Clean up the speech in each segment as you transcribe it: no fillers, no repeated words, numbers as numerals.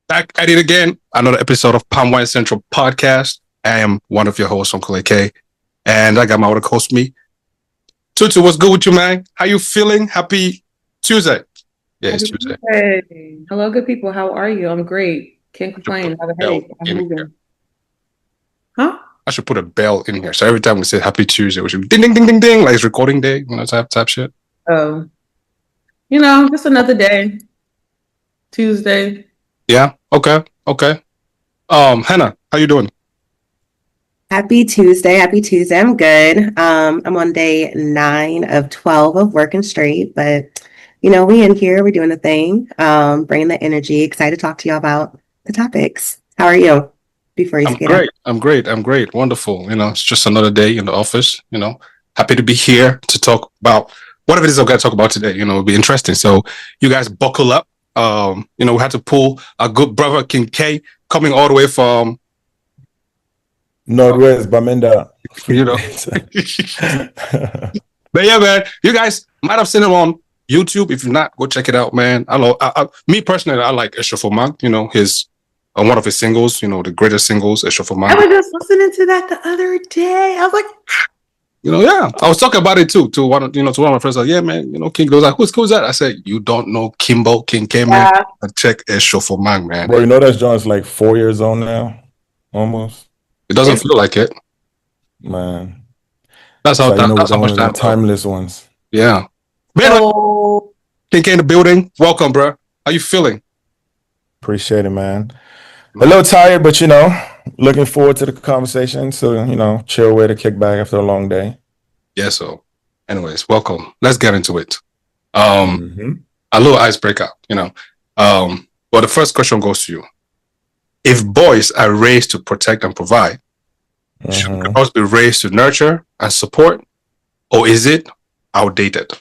Back at it again. Another episode of Palm Wine Central podcast. I am one of your hosts, Uncle AK, and I got my other host me. Tutu, what's good with you, man? How you feeling? Happy Tuesday. Yeah, it's Happy Tuesday. Tuesday. Hello, good people. How are you? I'm great. Can't I should put complain. Have a a bell headache. I'm in here. moving. Huh? I should put a bell in here. So every time we say Happy Tuesday, we should ding ding ding ding ding, like it's recording day, type shit. Oh, just another day. Tuesday. Yeah. Okay. Okay. Hannah, how you doing? Happy Tuesday. Happy Tuesday. I'm good. I'm on day 9 of 12 of working straight, but we in here, we're doing the thing, bringing the energy. Excited to talk to y'all about the topics. How are you before you I'm get up? great. I'm great. I'm great. Wonderful. It's just another day in the office. Happy to be here to talk about whatever it is I'm going to talk about today. It'll be interesting. So you guys buckle up. We had to pull our good brother King K coming all the way from, Northwest Bamenda. you know. But yeah, man, you guys might have seen him on YouTube. If you're not, go check it out, man. Me personally, I like Eshofomag. His one of his singles. The greatest singles, I Eshofomag. was just listening to that the other day. I was like, Yeah, I was talking about it too to one of my friends. Like, yeah, man, King goes like, who's that? I said, you don't know Kimbo King K, man. yeah. Check Eshofomag, man. Bro, you know that John's like 4 years old now, almost. It doesn't feel like it. Man, That's how so that's how one much of the time. timeless ones. Yeah. Man, So, King K in the building. Welcome, bro. How you feeling? Appreciate it, man. A little tired, but looking forward to the conversation. So chill way to kick back after a long day. Yeah. So, anyways, welcome. Let's get into it. Mm-hmm. A little icebreaker. But the first question goes to you. If boys are raised to protect and provide, should girls be raised to nurture and support, or is it outdated?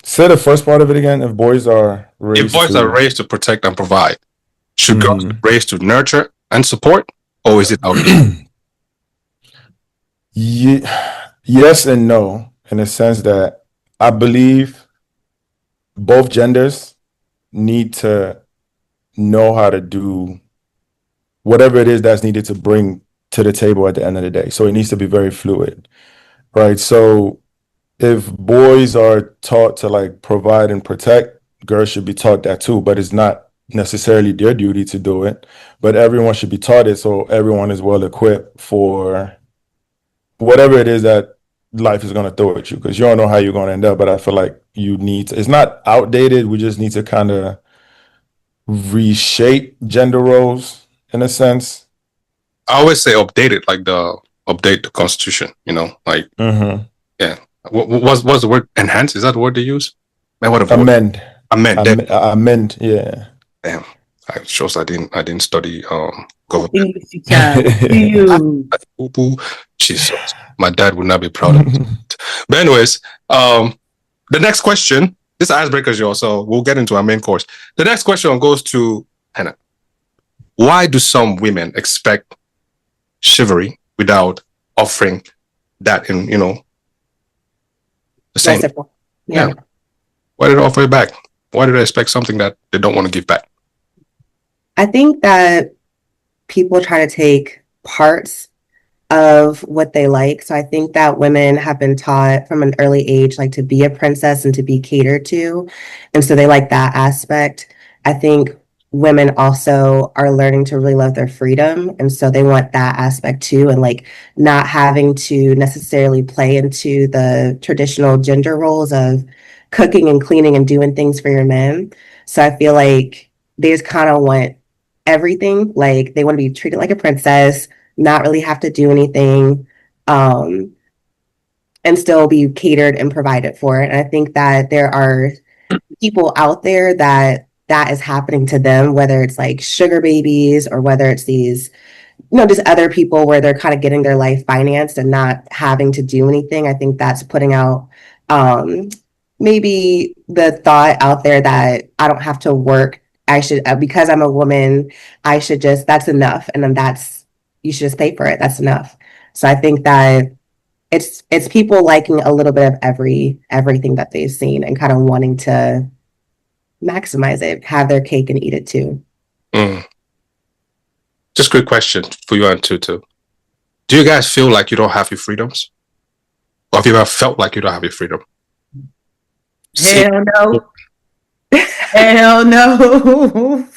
Say the first part of it again. If boys are If raised boys are raised to protect and provide, should girls be raised to nurture and support, or is it outdated? Yes and no, in the sense that I believe both genders need to know how to do whatever it is that's needed to bring to the table at the end of the day. So it needs to be very fluid, right? So if boys are taught to like provide and protect, girls should be taught that too, but it's not necessarily their duty to do it, but everyone should be taught it so everyone is well equipped for whatever it is that life is going to throw at you, because you don't know how you're going to end up. But I feel like it's not outdated. We just need to kind of reshape gender roles in a sense. I always say updated, like update the constitution. Like yeah. What's the word? Enhance? Is that the word they use? Man, what a Amend. Amend. Yeah. Damn. It shows I didn't study government. English teacher. You. Jesus. My dad would not be proud of me. But anyways, the next question, this icebreaker is yours, so we'll get into our main course. The next question goes to Hannah. Why do some women expect chivalry without offering that in, the same? Yeah. Why did they offer it back? Why do they expect something that they don't want to give back? I think that people try to take parts of what they like. So I think that women have been taught from an early age, like to be a princess and to be catered to. And so they like that aspect. I think women also are learning to really love their freedom. And so they want that aspect too. And like not having to necessarily play into the traditional gender roles of cooking and cleaning and doing things for your men. So I feel like they just kind of want everything. Like they want to be treated like a princess, not really have to do anything, um, and still be catered and provided for. And I think that there are people out there that is happening to them, whether it's like sugar babies or whether it's these, just other people where they're kind of getting their life financed and not having to do anything. I think that's putting out maybe the thought out there that I don't have to work. I should, because I'm a woman, I should just, that's enough. And then you should just pay for it. That's enough. So I think that it's people liking a little bit of everything that they've seen and kind of wanting to maximize it, have their cake and eat it too. Just a quick question for you and Tutu. Do you guys feel like you don't have your freedoms? Or have you ever felt like you don't have your freedom? Hell no. Hell no.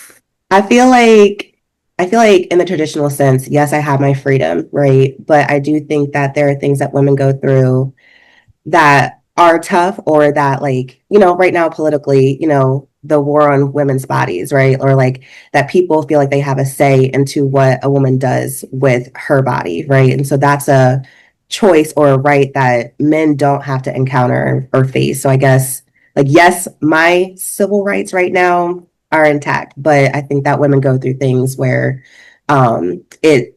I feel like in the traditional sense, yes, I have my freedom, right? But I do think that there are things that women go through that are tough, or that, like, right now politically, the war on women's bodies, right? Or like that people feel like they have a say into what a woman does with her body, right? And so that's a choice or a right that men don't have to encounter or face. So I guess, like, yes, my civil rights right now are intact, but I think that women go through things where it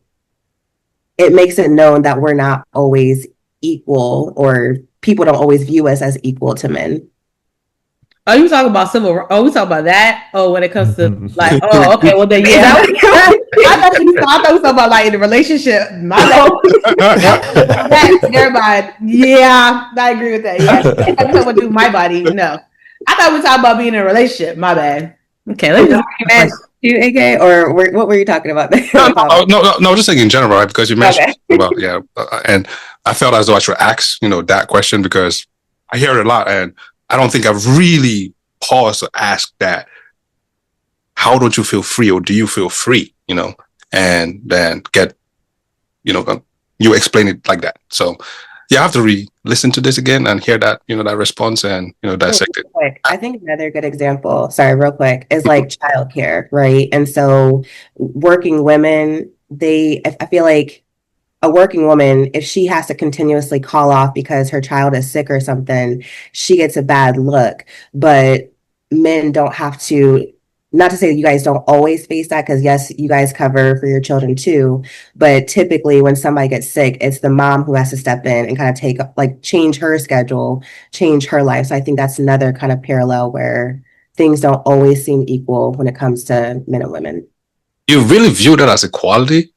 makes it known that we're not always equal, or people don't always view us as equal to men. Oh, you talking about civil? Oh, we talking about that? Oh, when it comes to like, oh, okay, well then, yeah. I thought we were talking about like in the relationship. My bad. Never mind. Yeah, I agree with that. Yeah, I'm talking about do my body. No, I thought we were talking about being in a relationship. My bad. Okay, let me just. You, AK, or what were you talking about? No, just saying in general, right? Because you mentioned Okay. about and I felt as though I should ask, that question because I hear it a lot, and I don't think I've really paused to ask that. How don't you feel free, or do you feel free? And then get, you explain it like that. So yeah, I have to listen to this again and hear that, that response and dissect it. I think another good example, sorry, real quick, is like childcare, right? And so working women, I feel like a working woman, if she has to continuously call off because her child is sick or something, she gets a bad look. But men don't have to, not to say that you guys don't always face that, because yes, you guys cover for your children too. But typically when somebody gets sick, it's the mom who has to step in and kind of change her schedule, change her life. So I think that's another kind of parallel where things don't always seem equal when it comes to men and women. You really view that as equality?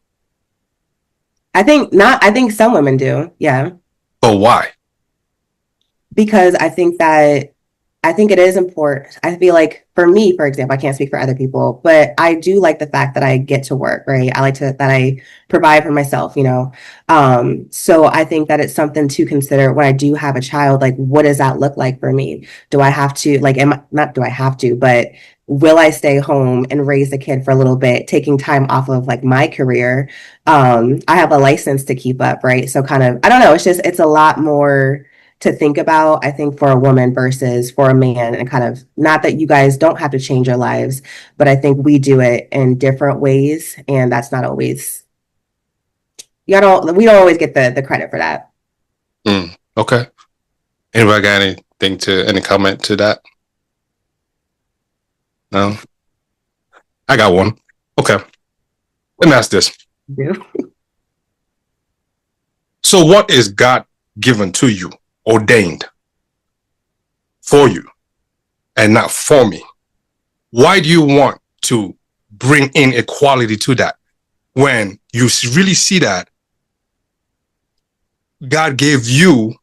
I think not. I think some women do. Yeah. But why? Because I think it is important. I feel like for me, for example, I can't speak for other people, but I do like the fact that I get to work, right? I like that I provide for myself, So I think that it's something to consider when I do have a child. Like, what does that look like for me? Do I have to, like, not do I have to, but will I stay home and raise the kid for a little bit, taking time off of like my career? I have a license to keep up, right? So kind of, I don't know. It's a lot more to think about, I think, for a woman versus for a man. And kind of, not that you guys don't have to change your lives, but I think we do it in different ways, and that's not always, we don't always get the credit for that. Okay. Anybody got any comment to that? No? I got one. Okay. Let me ask this. Yeah. So what is God given to you, ordained for you, and not for me? Why do you want to bring in equality to that when you really see that God gave you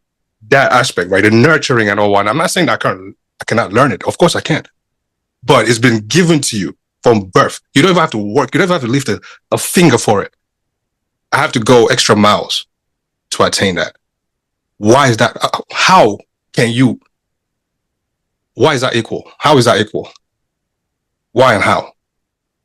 that aspect, right? The nurturing and all that. I'm not saying that I cannot learn it. Of course I can. But it's been given to you from birth. You don't even have to work. You don't even have to lift a finger for it. I have to go extra miles to attain that. Why is that? Why is that equal? How is that equal? Why and how?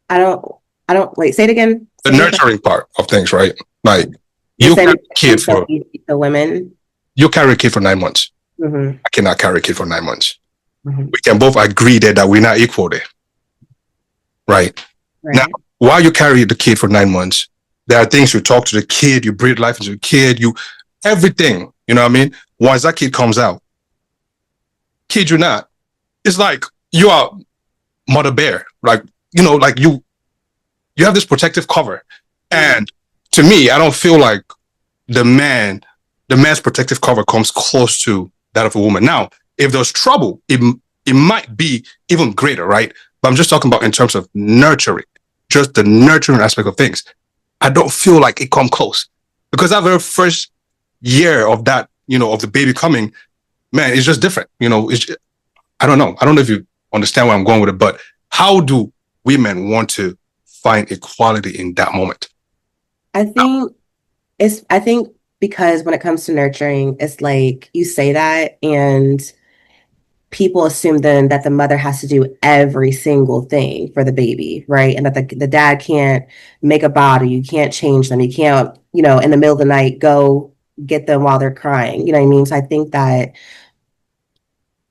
I don't, wait, say it again. The nurturing part of things, right? Like, you carry a kid for the women. You carry a kid for 9 months. Mm-hmm. I cannot carry a kid for 9 months. Mm-hmm. We can both agree that we're not equal there. Right? Now, while you carry the kid for 9 months, there are things you talk to the kid, you breathe life into the kid, everything, you know what I mean? Once that kid comes out, kid you not, it's like you are mother bear. Like, like you have this protective cover. And to me, I don't feel like the man's protective cover comes close to that of a woman. Now, if there's trouble, it might be even greater, right? But I'm just talking about in terms of nurturing, just the nurturing aspect of things. I don't feel like it come close, because that very first year of that, of the baby coming, man, it's just different. I don't know. I don't know if you understand where I'm going with it, but how do women want to find equality in that moment? I think because when it comes to nurturing, it's like you say that and people assume then that the mother has to do every single thing for the baby, right? And that the dad can't make a bottle, you can't change them, you can't, in the middle of the night go get them while they're crying. You know what I mean? So I think that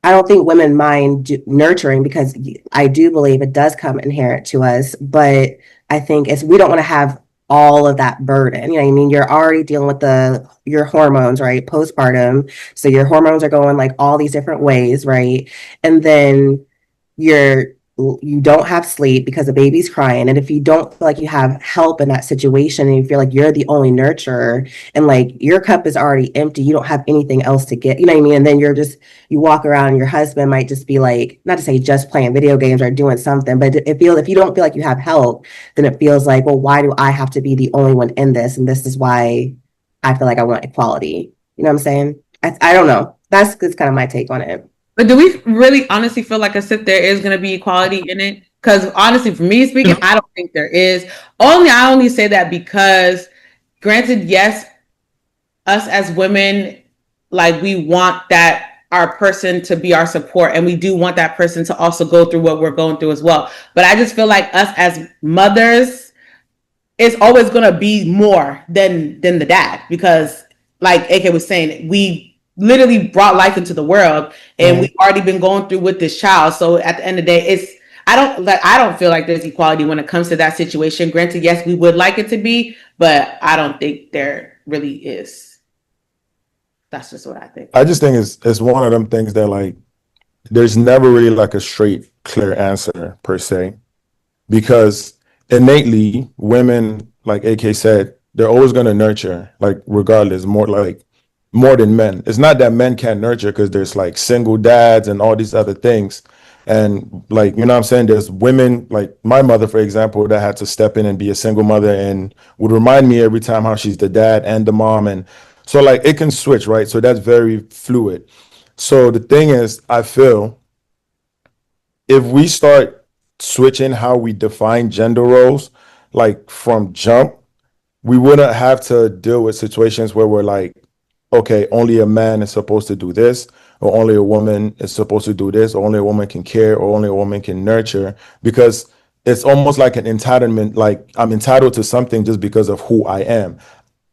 I don't think women mind nurturing because I do believe it does come inherent to us, but I think we don't want to have all of that burden. You know what I mean? You're already dealing with your hormones, right? Postpartum. So your hormones are going like all these different ways, right? And then you don't have sleep because the baby's crying. And if you don't feel like you have help in that situation and you feel like you're the only nurturer and like your cup is already empty, you don't have anything else to get, you know what I mean? And then you walk around and your husband might just be like, not to say just playing video games or doing something, but if you don't feel like you have help, then it feels like, well, why do I have to be the only one in this? And this is why I feel like I want equality. You know what I'm saying? I don't know. That's kind of my take on it. But do we really honestly feel like there is going to be equality in it? Because honestly, for me speaking, I don't think there is. I only say that because, granted, yes, us as women, like we want that our person to be our support, and we do want that person to also go through what we're going through as well. But I just feel like us as mothers, it's always going to be more than the dad, because like AK was saying, we literally brought life into the world and we've already been going through with this child. So at the end of the day, I don't feel like there's equality when it comes to that situation. Granted, yes, we would like it to be, but I don't think there really is. That's just what I think. I just think it's one of them things that like there's never really like a straight, clear answer per se, because innately women, like AK said, they're always going to nurture, like regardless, more than men. It's not that men can't nurture because there's like single dads and all these other things. And like, you know what I'm saying? There's women like my mother, for example, that had to step in and be a single mother and would remind me every time how she's the dad and the mom. And so like it can switch, right? So that's very fluid. So the thing is, I feel if we start switching how we define gender roles, like from jump, we wouldn't have to deal with situations where we're like, okay, only a man is supposed to do this, or only a woman is supposed to do this, or only a woman can care, or only a woman can nurture, because it's almost like an entitlement, like I'm entitled to something just because of who I am.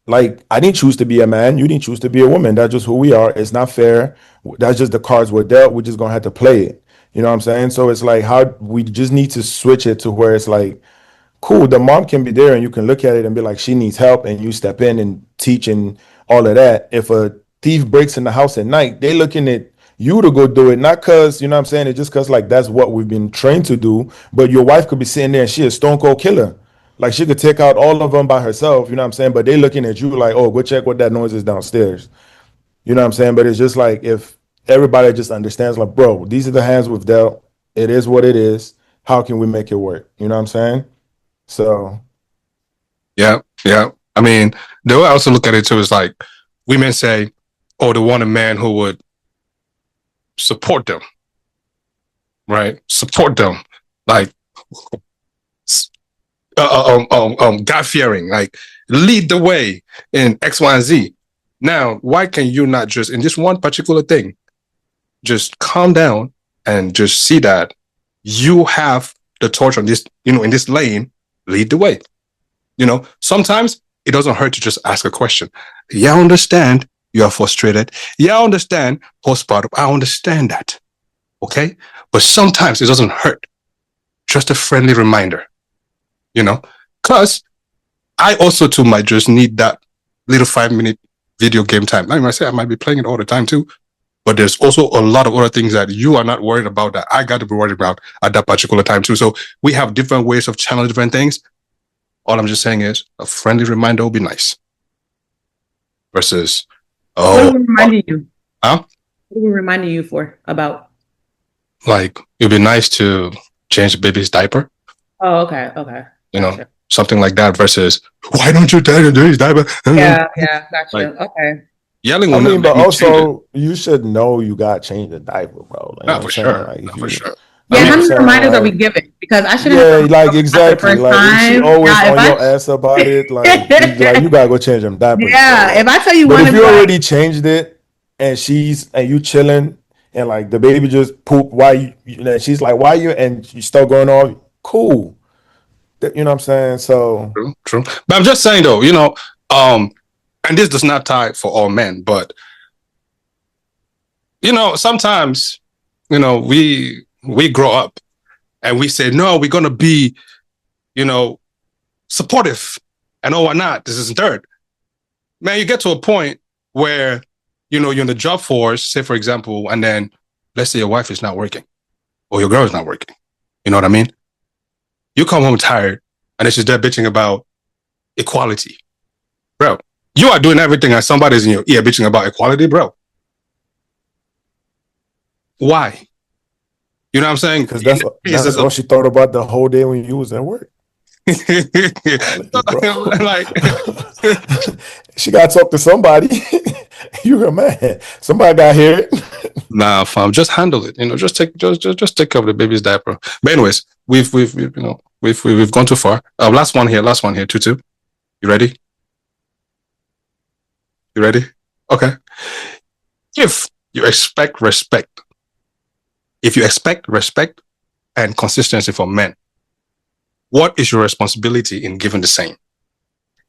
Like, I didn't choose to be a man, you didn't choose to be a woman. That's just who we are. It's not fair. That's just the cards we're dealt. We're just gonna have to play it. You know what I'm saying? So it's like how we just need to switch it to where it's like, cool, the mom can be there and you can look at it and be like, she needs help, and you step in and teach and all of that. If a thief breaks in the house at night, they looking at you to go do it, not because, you know what I'm saying, it's just because like that's what we've been trained to do. But your wife could be sitting there and she a stone cold killer. Like she could take out all of them by herself, you know what I'm saying? But they looking at you like, oh, go check what that noise is downstairs. You know what I'm saying? But it's just like if everybody just understands, like, bro, these are the hands we've dealt. It is what it is. How can we make it work? You know what I'm saying? So yeah. I mean, the way I also look at it too is like women say, oh, they want a man who would support them, right? Support them, like God fearing, like lead the way in X, Y, and Z. Now, why can you not just in this one particular thing, just calm down and just see that you have the torch on this, in this lane, lead the way. Sometimes it doesn't hurt to just ask a question. Yeah, I understand you are frustrated. Yeah, I understand postpartum. I understand that. Okay. But sometimes it doesn't hurt. Just a friendly reminder, because I also too might just need that little 5-minute video game time. Like I say, I might be playing it all the time too. But there's also a lot of other things that you are not worried about that I got to be worried about at that particular time too. So we have different ways of channeling different things. All I'm just saying is a friendly reminder will be nice. Versus, what are we reminding you? Huh? What are we reminding you for about? Like, it'd be nice to change the baby's diaper. Oh, okay. Gotcha. Something like that versus, why don't you change the baby's diaper? Yeah, gotcha. Like, okay. Yelling. I mean, but also you should know you got to change the diaper, bro. Not for sure. Like, For sure. Yeah, You know how what I'm many saying? reminders are we Like, giving? Because I shouldn't have yeah, to like after the exactly. first Like if she time. always Now, if on I your ass about it, like you gotta go change them diapers. yeah, So, if I tell you but one if and you be like, already changed it and you chilling and like the baby just poop, and she's like, why you, and you start going off, cool. You know what I'm saying? So True. But I'm just saying though, and this does not tie for all men, but sometimes, we grow up and we say, no, we're gonna be, supportive and oh whatnot. This is third. Man, you get to a point where, you're in the job force, say for example, and then let's say your wife is not working or your girl is not working. You know what I mean? You come home tired and then she's there bitching about equality. Bro, you are doing everything and somebody's in your ear bitching about equality, bro. Why? You know what I'm saying? because that's all she thought about the whole day when you was at work. Bro. Like, she got to talk to somebody. You're a man. Somebody got here. nah, fam, just handle it. Just take care of the baby's diaper. But anyways, we've gone too far. Last one here, Tutu. You ready? You ready? Okay. If you expect respect, if you expect respect and consistency from men, what is your responsibility in giving the same?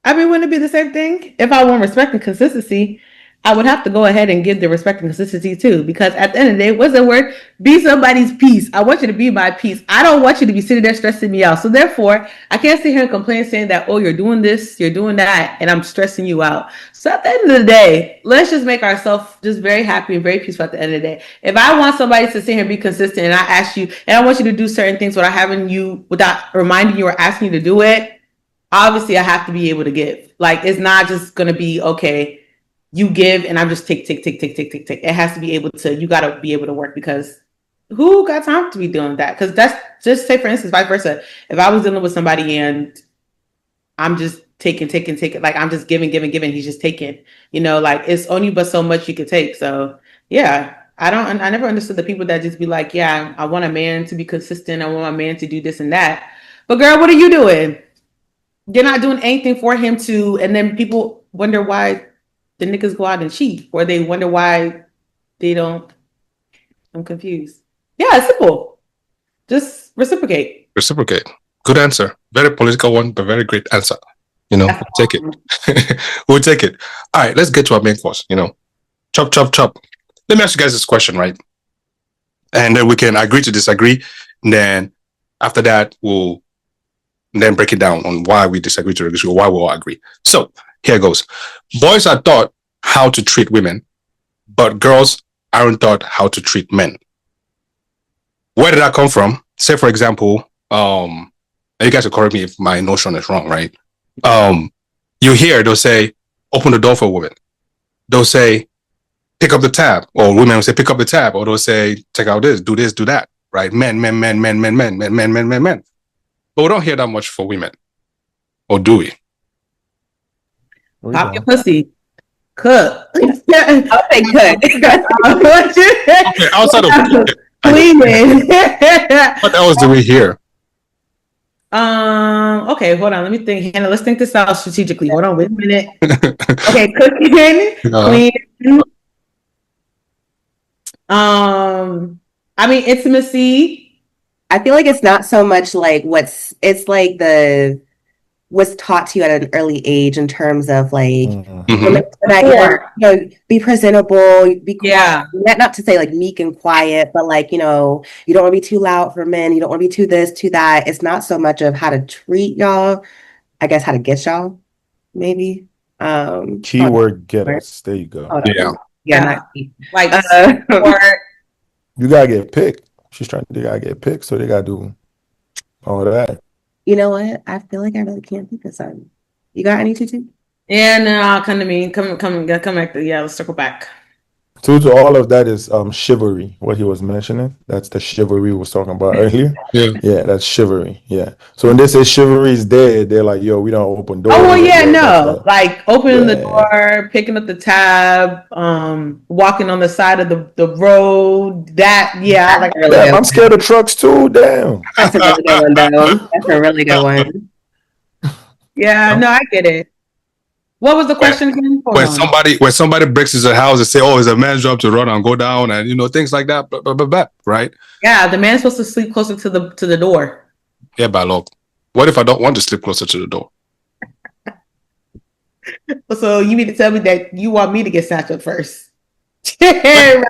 I mean, wouldn't it be the same thing? If I want respect and consistency, I would have to go ahead and give the respect and consistency too. Because at the end of the day, what's the word? Be somebody's peace. I want you to be my peace. I don't want you to be sitting there stressing me out. So therefore, I can't sit here and complain saying that, oh, you're doing this, you're doing that, and I'm stressing you out. So at the end of the day, let's just make ourselves just very happy and very peaceful at the end of the day. If I want somebody to sit here and be consistent and I ask you, and I want you to do certain things without reminding you or asking you to do it, obviously I have to be able to give. Like, it's not just going to be, okay, you give and I'm just take. It has to be able to, you got to be able to work, because who got time to be doing that? Because that's just, say for instance, vice versa. If I was dealing with somebody and I'm just taking, like I'm just giving, he's just taking, like it's only but so much you could take. So yeah, I never understood the people that just be like, yeah, I want a man to be consistent. I want my man to do this and that. But girl, what are you doing? You're not doing anything for him to, and then people wonder why the niggas go out and cheat, or they wonder why they don't. I'm confused. Yeah, it's simple. Just reciprocate. Reciprocate. Good answer. Very political one, but very great answer. We'll take it. We'll take it. All right, let's get to our main course. Chop, chop, chop. Let me ask you guys this question, right? And then we can agree to disagree. And then after that, we'll then break it down on why we disagree to agree, why we all agree. So here goes. Boys are taught how to treat women, but girls aren't taught how to treat men. Where did that come from? Say, for example, you guys will correct me if my notion is wrong, right? You hear they'll say, open the door for a woman. They'll say, pick up the tab, or women will say, pick up the tab, or they'll say, check out this, do that, right? Men. But we don't hear that much for women. Or do we? Pop your pussy. Cook. I'll say cook. Okay, outside of cleaning. what else do we hear? Okay, hold on. Let me think. Hannah, let's think this out strategically. Hold on, wait a minute. Okay, cooking, cleaning. I mean, intimacy. I feel like it's not so much like it's like what's taught to you at an early age in terms of like be presentable, be quiet. Yeah. Not to say like meek and quiet, but like, you don't want to be too loud for men, you don't want to be too this, too that. It's not so much of how to treat y'all, I guess how to get y'all, maybe. Keyword get us. There you go. Yeah. Like you gotta get picked. They gotta get picked, so they gotta do all of that. You know what? I feel like I really can't think of something. You got any, Tutu? Yeah, no, come to me. Come back. Yeah, let's circle back. To all of that is chivalry, what he was mentioning. That's the chivalry we was talking about earlier. Yeah. Yeah, that's chivalry. Yeah. So when they say chivalry is dead, they're like, yo, we don't open doors. Oh well, Like, yeah, yo, that's no, that. like opening the Yeah. door, picking up the tab, walking on the side of the road. That, yeah, I like. That's a really Damn, good I'm scared of trucks too. Damn. That's a really good one, though. That's a really good one. Yeah, no, I get it. What was the When, question again? Hold when on. somebody breaks into the house and say, "Oh, it's a man's job to run and go down," and things like that, blah, blah, blah, blah, right? Yeah, the man's supposed to sleep closer to the door. Yeah, by law. What if I don't want to sleep closer to the door? So you mean to tell me that you want me to get snatched up first? But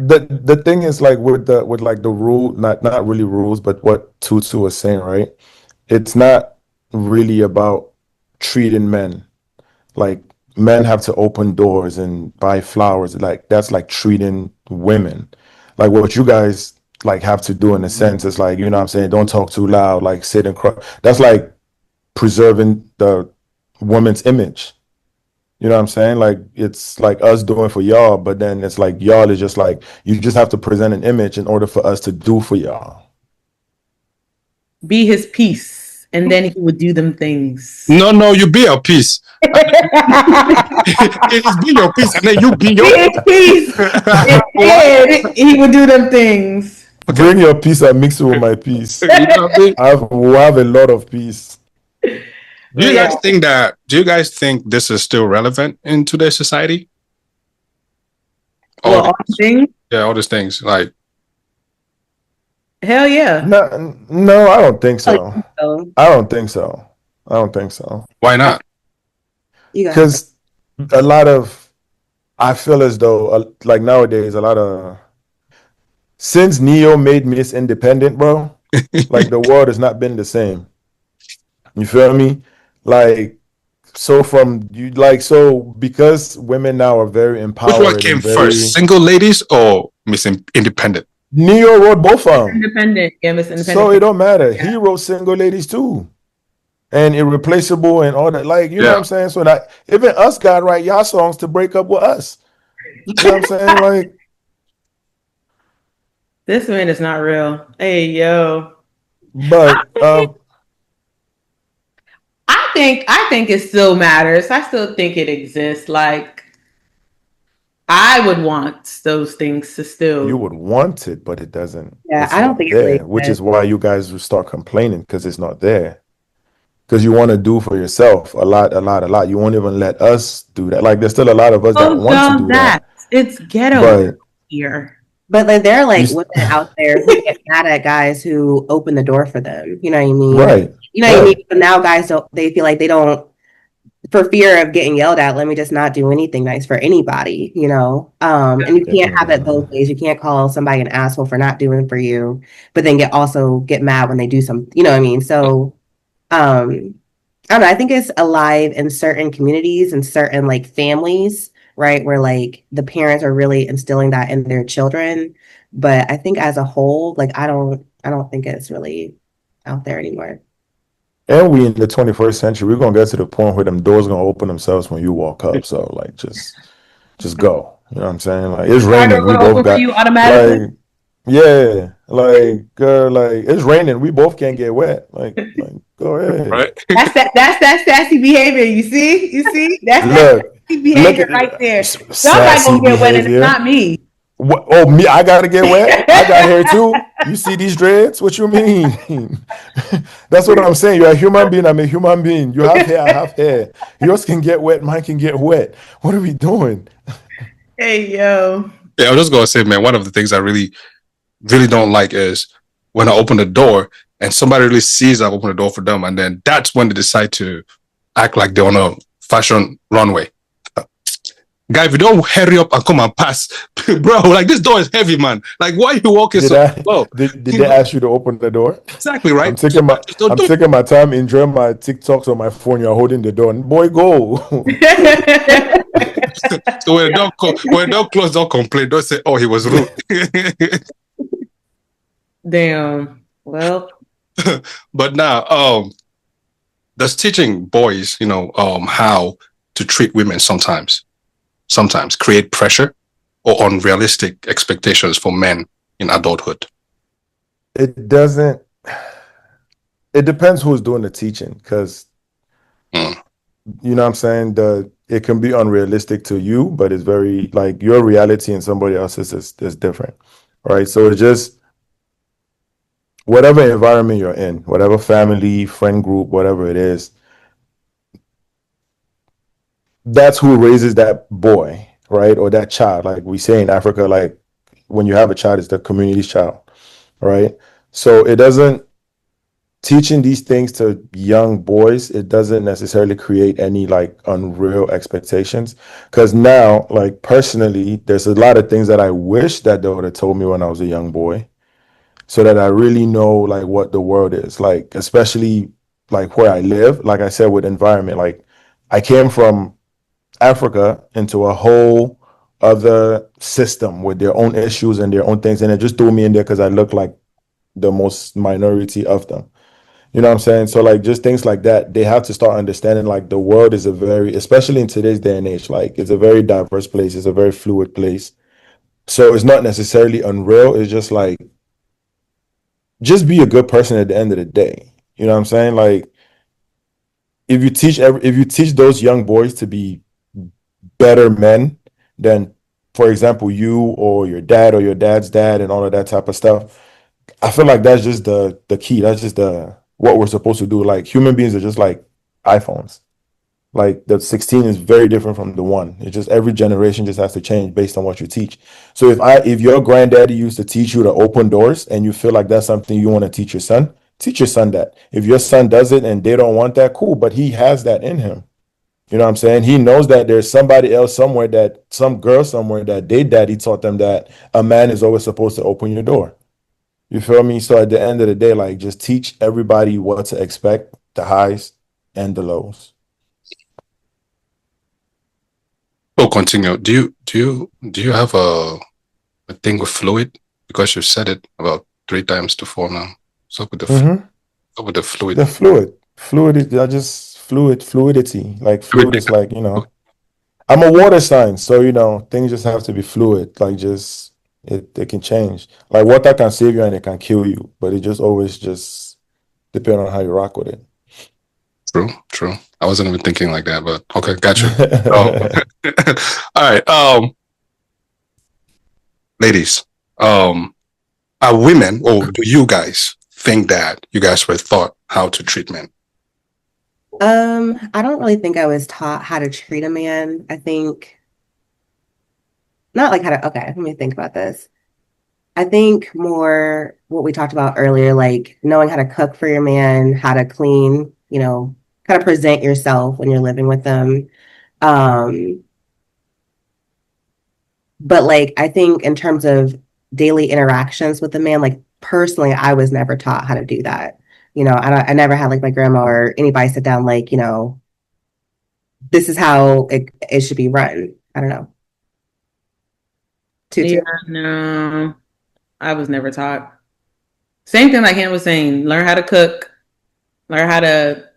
the thing is, like, with like the rule, not really rules, but what Tutu was saying, right? It's not really about treating men like men have to open doors and buy flowers. Like that's like treating women. Like what you guys like have to do in a sense is like, you know what I'm saying, don't talk too loud, like sit and cry. That's like preserving the woman's image. You know what I'm saying? Like it's like us doing for y'all, but then it's like y'all is just like you just have to present an image in order for us to do for y'all. Be his peace, and then he would do them things. No, you be your peace. It's be your peace, and then you be your Be his peace. And he would do them things. Bring your peace and mix it with my peace. You know what I mean? We have a lot of peace. Do you guys think this is still relevant in today's society? Well, all things. Yeah, all these things. Like, Hell yeah. No, I don't think so. I don't think so. I don't think so. why not? Because a lot of, I feel as though, like nowadays, a lot of, since Neo made Miss Independent, bro, like the world has not been the same. You feel me? Like, so from you, like, so because women now are very empowered. Which one came first, single ladies or Miss Independent? Neo wrote both of them. Independent, yeah, Miss Independent. So it don't matter. Yeah. He wrote single ladies too. And irreplaceable and all that. Like, you know what I'm saying? So that even us got write y'all songs to break up with us. You know what I'm saying? Like, this man is not real. Hey, yo. But I think it still matters. I still think it exists. Like, I would want those things to still. You would want it, but it doesn't. Yeah, I don't think it's there, it's which is why you guys will start complaining because it's not there. Because you want to do for yourself a lot. You won't even let us do that. Like, there's still a lot of us that want to do that. It's ghetto here. But like there are like women out there who get mad at guys who open the door for them. You know what I mean? Right. You know what I mean? But now guys they feel like they don't, for fear of getting yelled at, let me just not do anything nice for anybody, you know? And you can't have it both ways. You can't call somebody an asshole for not doing for you, but then also get mad when they do something, you know what I mean? So I don't know, I think it's alive in certain communities and certain like families, right? Where like the parents are really instilling that in their children. But I think as a whole, like I don't think it's really out there anymore. And we in the 21st century, we're gonna get to the point where them doors gonna open themselves when you walk up. So like just go. You know what I'm saying? Like it's raining. We both got you automatically. Like, yeah, like it's raining. We both can't get wet. Like go ahead. Right. That's that sassy behavior. You see? That's that sassy behavior right there. Somebody gonna get wet and it's not me. What? Oh, me? I gotta get wet. I got hair too. You see these dreads? What you mean? That's what I'm saying. You're a human being. I'm a human being. You have hair. I have hair. Yours can get wet. Mine can get wet. What are we doing? Hey yo. Yeah, I was just gonna say, man. One of the things I really don't like is when I open the door and somebody really sees I open the door for them, and then that's when they decide to act like they're on a fashion runway. Guy, if you don't hurry up and come and pass, bro, like this door is heavy, man. Like, why are you walking so slow? Did they ask you to open the door? Exactly, right? I'm taking my time, enjoying my TikToks on my phone. You're holding the door. Boy, go. So when the door close, don't complain. Don't say, oh, he was rude. Damn. Well. But now, does teaching boys, how to treat women sometimes create pressure or unrealistic expectations for men in adulthood? It doesn't. It depends who's doing the teaching, because you know what I'm saying. It can be unrealistic to you, but it's very like your reality and somebody else's is different, right? So it's just whatever environment you're in, whatever family, friend group, whatever it is, that's who raises that boy, right? Or that child. Like we say in Africa, like when you have a child, it's the community's child, right? So it doesn't teaching these things to young boys, it doesn't necessarily create any like unreal expectations. Because now, like personally, there's a lot of things that I wish that they would have told me when I was a young boy, so that I really know like what the world is like, especially like where I live. Like I said, with environment, like I came from Africa into a whole other system with their own issues and their own things, and it just threw me in there because I look like the most minority of them. You know what I'm saying? So like just things like that, they have to start understanding like the world is a very, especially in today's day and age, like it's a very diverse place, it's a very fluid place. So it's not necessarily unreal. It's just like just be a good person at the end of the day. You know what I'm saying? Like if you teach those young boys to be better men than, for example, you or your dad's dad and all of that type of stuff, I feel like that's just the key. That's just the what we're supposed to do. Like human beings are just like iPhones. Like the 16 is very different from the one. It's just every generation just has to change based on what you teach. So if your granddaddy used to teach you to open doors and you feel like that's something you want to teach your son that. If your son does it and they don't want that, cool, but he has that in him. You know what I'm saying? He knows that there's somebody else somewhere, that some girl somewhere, that they daddy taught them that a man is always supposed to open your door. You feel me? So at the end of the day, like just teach everybody what to expect, the highs and the lows. Oh, continue. Do you have a thing with fluid? Because you said it about 3 times to 4 now. What's up with the what's up with the fluid? The fluid is I just fluidity. Like fluid Everything. is like, I'm a water sign, so things just have to be fluid. Like just it can change. Like water can save you and it can kill you, but it just always just depend on how you rock with it. True, true. I wasn't even thinking like that, but okay, got you. All right. Ladies, are women, or do you guys think that you guys were taught how to treat men? I don't really think I was taught how to treat a man. I think not like how to, okay, let me think about this. I think more what we talked about earlier, like knowing how to cook for your man, how to clean, how to present yourself when you're living with them. Um, but like I think in terms of daily interactions with the man, like personally, I was never taught how to do that. I never had like my grandma or anybody sit down like, this is how it should be run. I don't know. Yeah, no, I was never taught. Same thing like Hannah was saying, learn how to cook, learn how to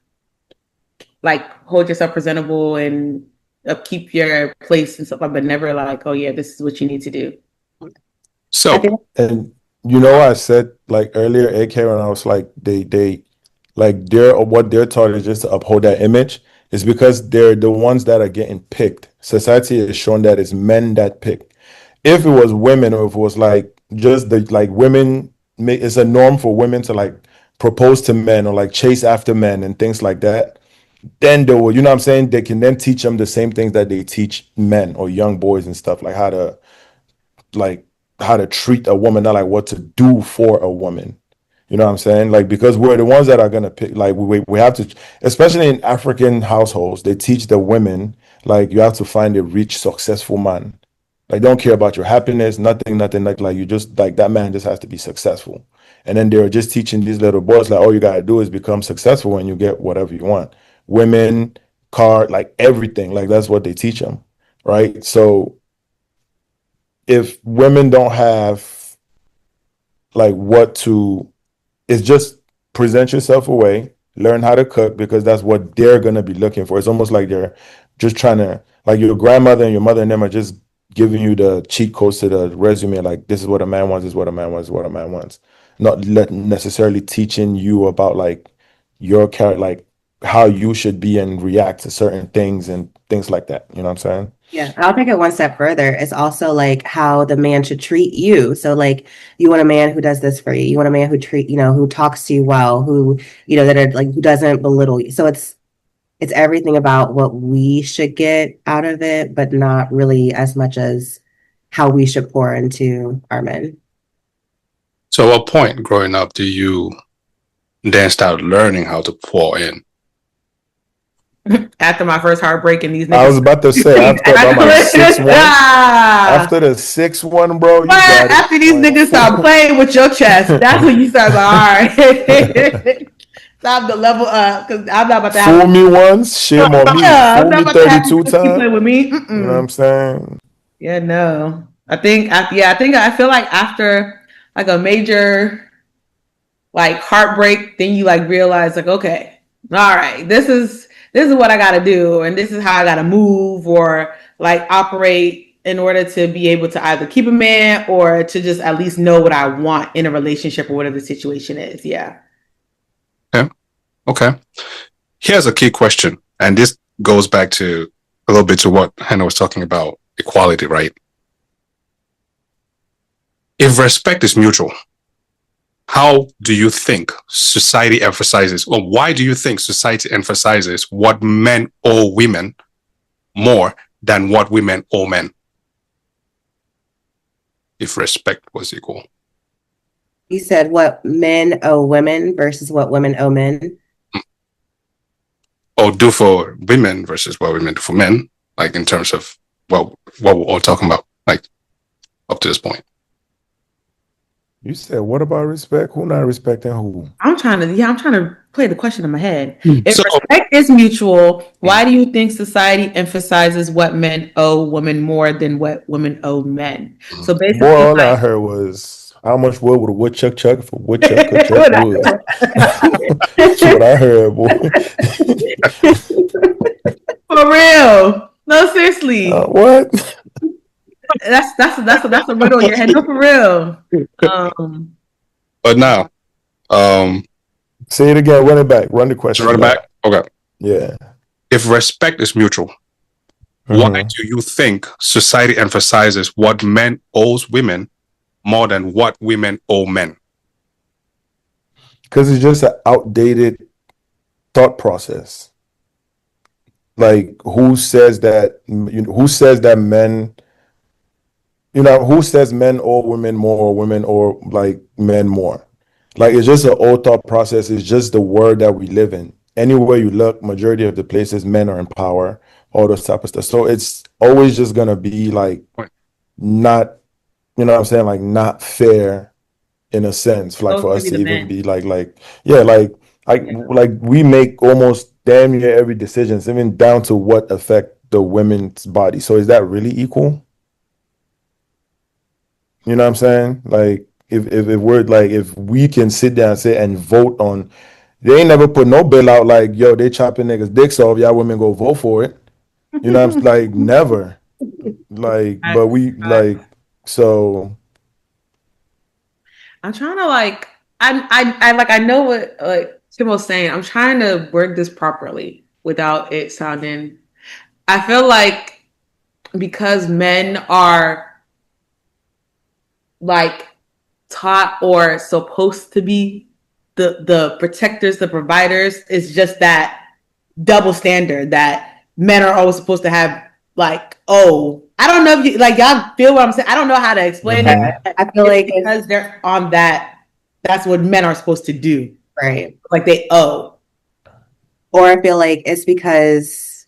like hold yourself presentable and upkeep your place and stuff like, but never like, oh yeah, this is what you need to do. So, and I said like earlier, AK, when I was like they like what they're taught is just to uphold that image, is because they're the ones that are getting picked. Society has shown that it's men that pick. If it was women, or if it was like just the like women, it's a norm for women to like propose to men or like chase after men and things like that. Then they will, you know what I'm saying? They can then teach them the same things that they teach men or young boys and stuff, like how to treat a woman, not like what to do for a woman. You know what I'm saying? Like, because we're the ones that are gonna pick, like we have to, especially in African households, they teach the women like you have to find a rich, successful man. Like, don't care about your happiness, nothing like you just like that man just has to be successful. And then they're just teaching these little boys like all you gotta do is become successful and you get whatever you want. Women, car, like everything. Like that's what they teach them, right? So if women don't have like what to, it's just present yourself away, learn how to cook, because that's what they're gonna be looking for. It's almost like they're just trying to, like your grandmother and your mother and them are just giving you the cheat codes to the resume, like this is what a man wants, this is what a man wants, this is what a man wants. Not necessarily teaching you about like your character, like how you should be and react to certain things and things like that. You know what I'm saying? Yeah, I'll take it one step further. It's also like how the man should treat you. So like you want a man who does this for you. You want a man who who talks to you well, who, that are like who doesn't belittle you. So it's everything about what we should get out of it, but not really as much as how we should pour into our men. So, at what point growing up do you then start learning how to pour in? After my first heartbreak and these niggas. I was about to say after about my 6'1", after the 6'1", bro. After these niggas start playing with your chest, that's when you start like, all right. Stop the level up because I'm not about to fool me once, shame on me. Fool me 32 times. Play with me. You know what I'm saying? Yeah, no. I feel like after like a major like heartbreak, then you like realize like, okay, all right, this is what I gotta do, and this is how I gotta move or like operate in order to be able to either keep a man or to just at least know what I want in a relationship or whatever the situation is. Yeah. Okay. Here's a key question, and this goes back to a little bit to what Hannah was talking about, equality, right? If respect is mutual, how do you think society emphasizes, or why do you think society emphasizes what men owe women more than what women owe men? If respect was equal. You said what men owe women versus what women owe men? Or do for women versus what women do for men, like in terms of what we're all talking about, like up to this point. You said, what about respect? Who not respecting who? I'm trying to play the question in my head. If respect is mutual, why do you think society emphasizes what men owe women more than what women owe men? So basically, boy, all I heard was how much wood would a woodchuck chuck if a woodchuck could chuck wood? That's what I heard, boy. For real? No, seriously. What? That's a riddle in your head. No, for real. But now, say it again. Run it back. Run the question. Run it back. Okay. Yeah. If respect is mutual, why do you think society emphasizes what men owes women more than what women owe men? Because it's just an outdated thought process. Like, who says that? Who says that men? Who says men owe women more or women owe like men more? Like, it's just an old thought process. It's just the world that we live in. Anywhere you look, majority of the places, men are in power, all those type of stuff. So it's always just gonna be like not, what I'm saying, like not fair in a sense, like for us to even be like we make almost damn near every decision, even down to what affect the women's body. So is that really equal? You know what I'm saying? Like if we're like, if we can sit down and say and vote on, they ain't never put no bill out like, yo, they chopping niggas dicks off, y'all women go vote for it. You know what I'm like, never. Like, but we like, so I'm trying to like I know what like Tim was saying. I'm trying to word this properly without it sounding. I feel like because men are like taught or supposed to be the protectors, the providers, it's just that double standard that men are always supposed to have. Like, oh, I don't know if you like y'all feel what I'm saying. I don't know how to explain it. I feel like because they're on that, that's what men are supposed to do. Right. Like they owe. Or I feel like it's because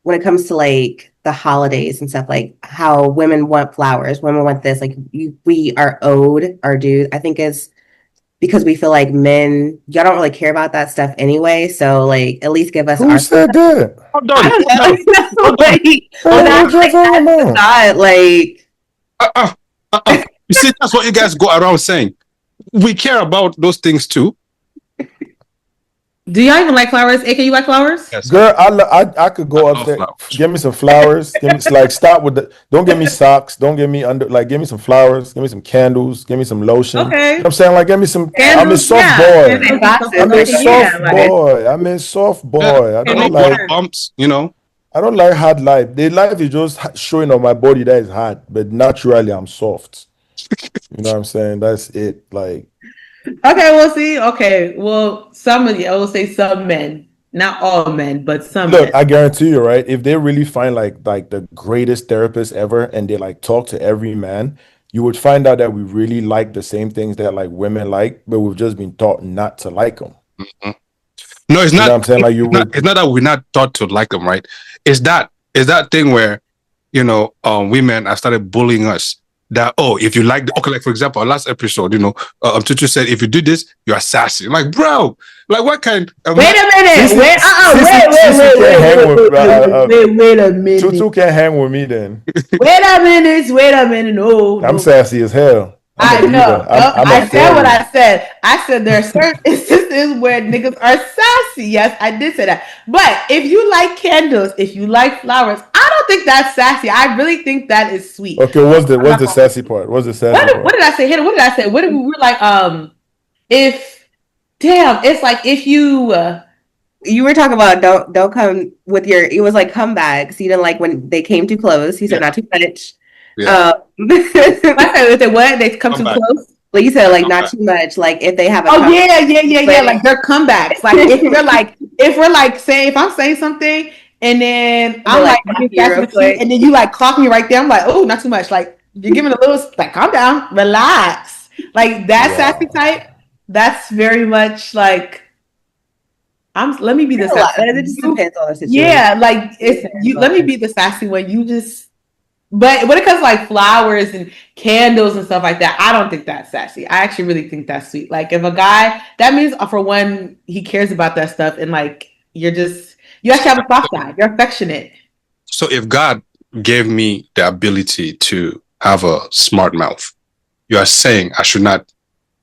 when it comes to like the holidays and stuff, like how women want flowers, women want this, like we are owed our due. I think it's because we feel like men, y'all don't really care about that stuff anyway. So like, at least give us who said that? Hold on. I don't know. That's the way. You see, that's what you guys go around saying. We care about those things too. Do y'all even like flowers? AK, you like flowers? Yes. Girl, I could go I love upstairs. flowers. Give me some flowers. Give me like stop with the. Don't give me socks. Don't give me under. Like give me some flowers. Give me some candles. Give me some lotion. You know Okay. what I'm saying? Like give me some. I'm a Candles, soft yeah. boy. Candles, Boxes, I'm a okay, soft yeah, like- boy. I'm a soft boy. I I don't don't like. want bumps, you know. I don't like hard life. The life is just showing on my body that is hard, but naturally I'm soft. You know what I'm saying? That's it. Like Okay, we'll see. Okay, well, some of you, I will say some men, not all men, but some look, men. I guarantee you, right? If they really find like the greatest therapist ever and they like talk to every man, you would find out that we really like the same things that like women like, but we've just been taught not to like them. Mm-hmm. No, it's You know not. what I'm saying? Like you would. It's not that we're not taught to like them, right? It's that thing where women have started bullying us. That if you like okay, like for example, our last episode, Tutu said if you do this, you are sassy. I'm like, bro, like what kind? Wait a minute. Sissy- Wait a minute. Tutu can't hang with me then. Wait a minute. No, I'm no. sassy as hell. I I'm a know. diva. I'm I a said what fairy. I said. I said there are certain instances where niggas are sassy. Yes, I did say that. But if you like candles, if you like flowers, I don't think that's sassy. I really think that is sweet. Okay, what's the sassy part? What's the sassy part? What did I say? What did I say? What did we were like? It's like if you. You were talking about don't come with your. It was like come back. So you didn't like when they came too close. You said not too much. Yeah. If they what they come too Come back. close. Well, you said like Come not back. too much. Like if they have a. Oh comeback. yeah. Like their comebacks. Like if we're like saying if I'm saying something and then I'm like clock being you sassy real with you, quick. and then you like clock me right there. I'm like, oh, not too much. Like you're giving a little like calm down, relax. Like that sassy type. That's very much like let me be the sassy. It just depends on the situation. Yeah, like it's you. Let me be the sassy one. You just. But when it comes to like flowers and candles and stuff like that, I don't think that's sassy. I actually really think that's sweet. Like if a guy, that means for one, he cares about that stuff, and like you actually have a soft side. You're affectionate. So if God gave me the ability to have a smart mouth, you are saying I should not,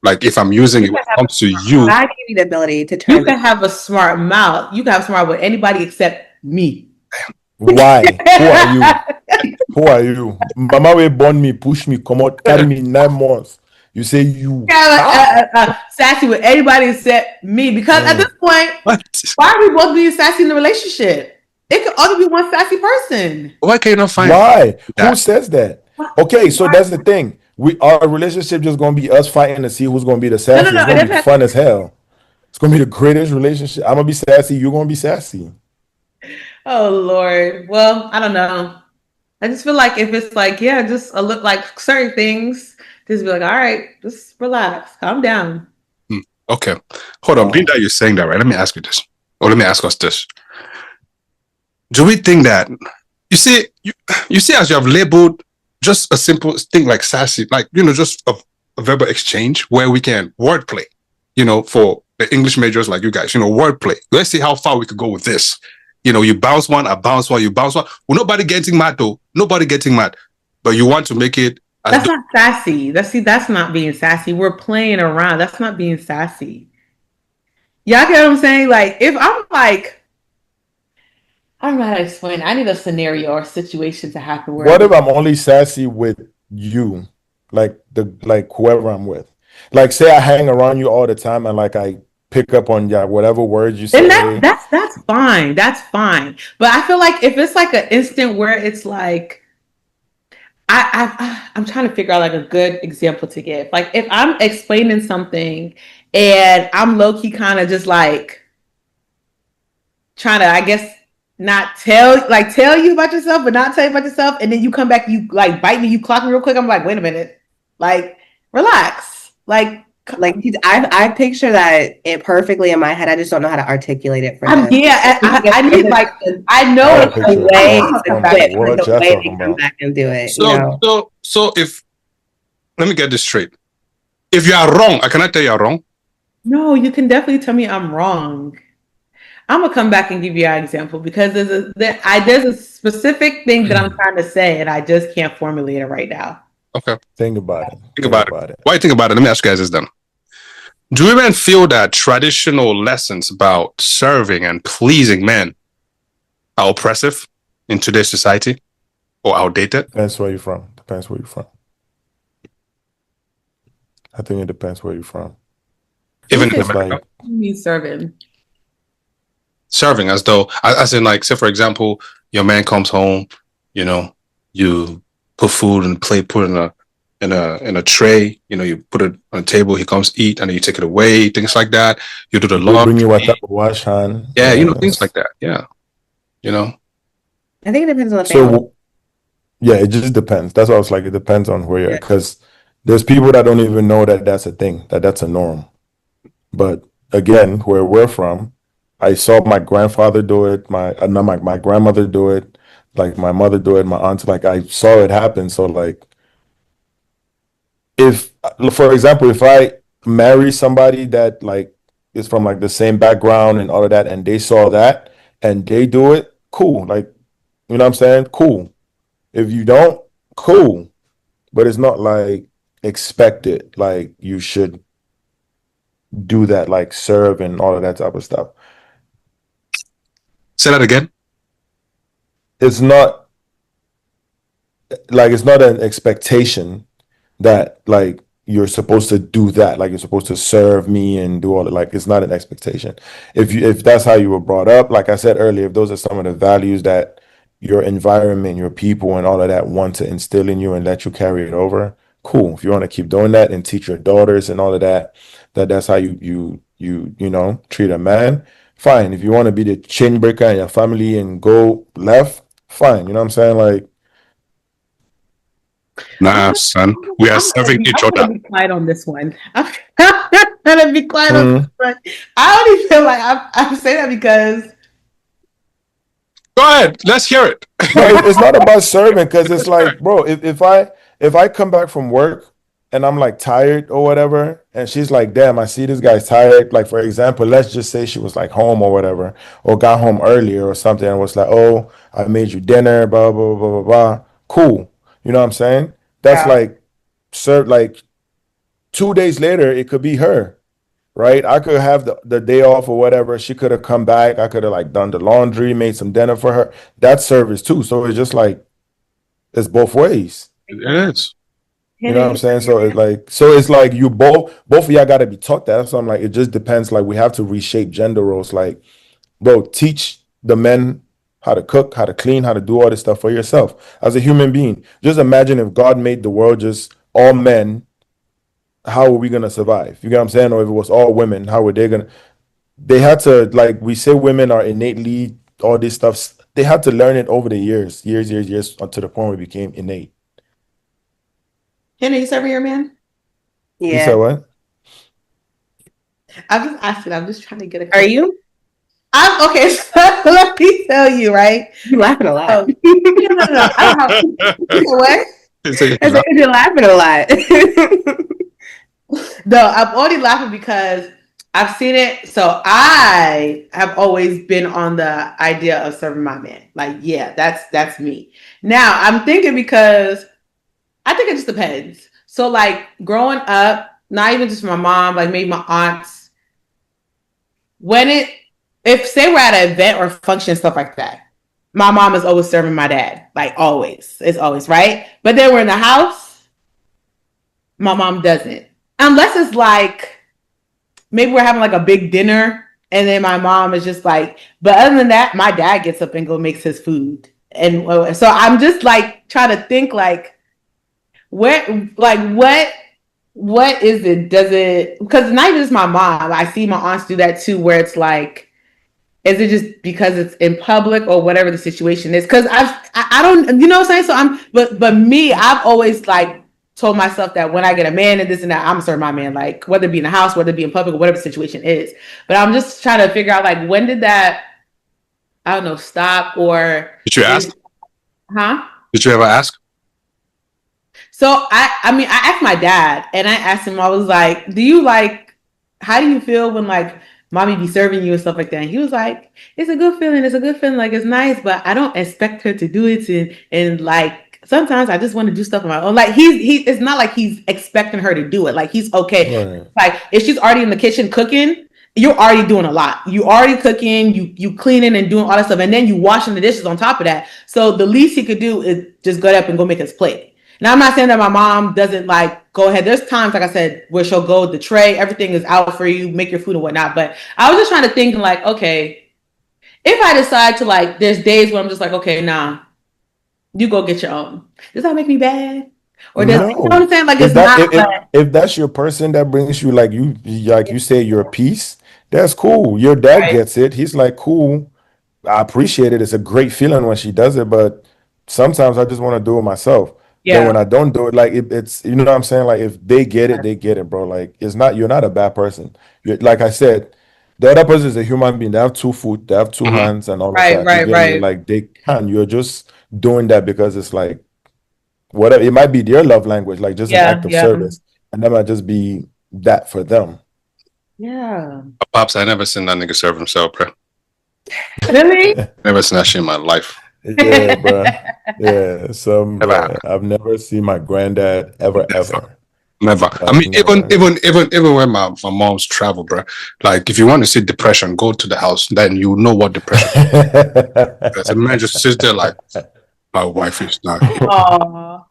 like if I'm using it when it comes to you. I give you the ability to turn. You can have a smart mouth. You can have smart with anybody except me. Why? Who are you? Who are you? Mama will born me, push me, come out, carry me 9 months. You say you. Sassy with anybody except me. Because at this point, What? why are we both being sassy in the relationship? It could only be one sassy person. Why can't you not find Why? that? Who says that? Okay, so that's the thing. Our relationship just gonna be us fighting to see who's gonna be the sassy. No, It's gonna be fun as hell. It's gonna be the greatest relationship. I'm gonna be sassy. You're gonna be sassy. Oh Lord. Well, I don't know. I just feel like if it's like, yeah, just a look like certain things, just be like, all right, just relax, calm down. Okay, hold on. Being that you're saying that, right? Let me ask you this, or let me ask us this: do we think that you see, as you have labeled just a simple thing like sassy, like just a verbal exchange where we can wordplay, for the English majors like you guys, wordplay. Let's see how far we could go with this. You bounce one, I bounce one, you bounce one. Well, nobody getting mad though. Nobody getting mad. But you want to make it. That's not sassy. That's not being sassy. We're playing around. That's not being sassy. Y'all get what I'm saying? Like, if I'm like, I don't know how to explain. I need a scenario or situation to happen. What if I'm only sassy with you, like whoever I'm with? Like, say I hang around you all the time, and like I pick up on whatever words you say. And that's fine. That's fine. But I feel like if it's like an instant where it's like I'm trying to figure out like a good example to give. Like if I'm explaining something and I'm low key kind of just like trying to, I guess, not tell you about yourself, but not tell you about yourself, and then you come back, you like bite me, you clock me real quick. I'm like, wait a minute, like relax, like I picture that it perfectly in my head. I just don't know how to articulate it for them. I need like I know the way they come back and do it. So if let me get this straight. If you are wrong, I cannot tell you are wrong. No, you can definitely tell me I'm wrong. I'm gonna come back and give you an example because there's a specific thing that I'm trying to say and I just can't formulate it right now. Okay. Think about it. Think about it. Why you think about it? Let me ask you guys this then. Do women feel that traditional lessons about serving and pleasing men are oppressive in today's society or outdated? Depends where you're from. Depends where you're from. I think it depends where you're from. Even in It's America? like Me serving. Serving as though, as in, like, say for example, your man comes home, you know, you put food in a plate, put in a tray, you know, you put it on a table, he comes eat, and then you take it away, things like that. You do the we bring you laundry, what wash hand. yeah, you know, things It's- like that. Yeah, you know. I think it depends on the family. So yeah, it just depends. That's why I was like, it depends on where you're Yeah. at. Because there's people that don't even know that that's a thing, that that's a norm. But again, where we're from, I saw my grandfather do it, not my grandmother do it, like my mother do it, my aunt, like I saw it happen. So like, if, for example, if I marry somebody that like is from like the same background and all of that, and they saw that and they do it, cool. Like, you know what I'm saying? Cool. If you don't, cool. But it's not like expected, like you should do that, like serve and all of that type of stuff. Say that again. It's not like it's not an expectation that like you're supposed to do that, like you're supposed to serve me and do all that. Like it's not an expectation. If that's how you were brought up, like I said earlier, if those are some of the values that your environment, your people, and all of that want to instill in you and let you carry it over, cool. If you want to keep doing that and teach your daughters and all of that, that's how you know treat a man. Fine. If you want to be the chain breaker in your family and go left, fine. You know what I'm saying? Like, Nah, son, we are serving each I'm other. gonna be quiet on this one. I'm gonna be quiet on Mhm. this one. I only feel like I'm saying that because Go ahead, let's hear it. no, it's not about serving because it's like, bro, if I come back from work and I'm like tired or whatever, and she's like, damn, I see this guy's tired. Like, for example, let's just say she was like home or whatever, or got home earlier or something, and was like, oh, I made you dinner, blah, blah, blah, blah, blah. Cool. You know what I'm saying? That's yeah. like serve like 2 days later, it could be her. Right? I could have the day off or whatever. She could have come back. I could have like done the laundry, made some dinner for her. That's service too. So it's just like it's both ways. It is. You know what I'm saying? So it's like you both of y'all gotta be taught that. So I'm like, it just depends. Like we have to reshape gender roles. Like, bro, teach the men how to cook, how to clean, how to do all this stuff for yourself as a human being. Just imagine if God made the world just all men, how are we gonna survive? You get what I'm saying? Or if it was all women, how were they gonna? They had to, like we say women are innately all this stuff. They had to learn it over the years to the point where it became innate. Hannah, you serving your man? You said Yeah. what? I'm just asking. I'm just trying to get a. Are you? I'm okay. So let me tell you, right? You laughing a lot. Oh, no. I don't have. What? I said you're laughing a lot. No, I'm only laughing because I've seen it. So I have always been on the idea of serving my man. Like, yeah, that's me. Now I'm thinking because I think it just depends. So like growing up, not even just my mom, like maybe my aunts, if say we're at an event or function, stuff like that, my mom is always serving my dad. Like always. It's always right. But then we're in the house, my mom doesn't. Unless it's like maybe we're having like a big dinner and then my mom is just like, but other than that, my dad gets up and go makes his food. And so I'm just like trying to think like what is it? Does it, because not even just my mom, I see my aunts do that too, where it's like, is it just because it's in public or whatever the situation is? Because I don't, you know what I'm saying? So but me, I've always like told myself that when I get a man and this and that, I'm serving my man, like whether it be in the house, whether it be in public, or whatever the situation is. But I'm just trying to figure out like when did that, I don't know, stop or Did you ask? Huh? Did you ever ask? So I mean, I asked my dad and I asked him, I was like, how do you feel when like mommy be serving you and stuff like that? And he was like, it's a good feeling. It's a good feeling. Like it's nice, but I don't expect her to do it and like sometimes I just want to do stuff on my own. Like it's not like he's expecting her to do it. Like he's okay. Right. Like if she's already in the kitchen cooking, you're already doing a lot. You already cooking, you cleaning and doing all that stuff, and then you washing the dishes on top of that. So the least he could do is just get up and go make his plate. Now I'm not saying that my mom doesn't like go ahead. There's times, like I said, where she'll go the tray, everything is out for you, make your food and whatnot. But I was just trying to think like, okay, if I decide to like, there's days where I'm just like, okay, nah, you go get your own. Does that make me bad? Or does you know what I'm saying? Like it's not if that's your person that brings you like you say your peace, that's cool. Your dad right. gets it. He's like, cool. I appreciate it. It's a great feeling when she does it, but sometimes I just want to do it myself. Then when Yeah. I don't do it, like it's you know what I'm saying? Like if they get it, they get it, bro. Like it's not you're not a bad person. You're, like I said, the other person is a human being. They have two feet, they have two Mhm. hands, and all of Right, that. You get me? right. Like they can. You're just doing that because it's like whatever. It might be their love language, like just an Yeah, act of yeah. service, and that might just be that for them. Yeah. Pops, I never seen that nigga serve himself, bro. Really? Never seen that shit in my life. Yeah, bro. Yeah, Never happened. I've never seen my granddad ever. Never. I Like mean, never. even when my mom's travel, bro. Like, if you want to see depression, go to the house. Then you know what depression is. Because a man just sits there like, my wife is not here. Aw.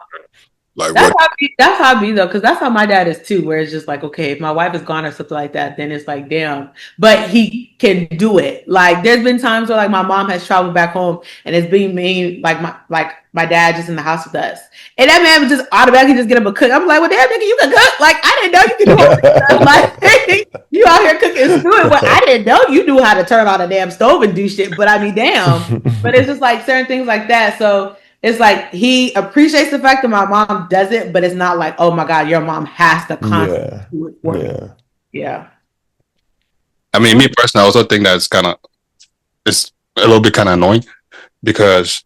Like, That's what? how that's how I be though, because that's how my dad is too. Where it's just like, okay, if my wife is gone or something like that, then it's like, damn. But he can do it. Like, there's been times where like my mom has traveled back home, and it's been me, like my dad just in the house with us, and that man would just automatically just get up and cook. I'm like, well, damn, nigga, you can cook. Like, I didn't know you could do all this stuff. Like, you out here cooking and stewing, but I didn't know you knew how to turn on a damn stove and do shit. But I mean, damn. But it's just like certain things like that. So. It's like he appreciates the fact that my mom does it, but it's not like, oh my God, your mom has to constantly Yeah, do it for me. yeah. Yeah. I mean, me personally, I also think that it's a little bit kind of annoying because,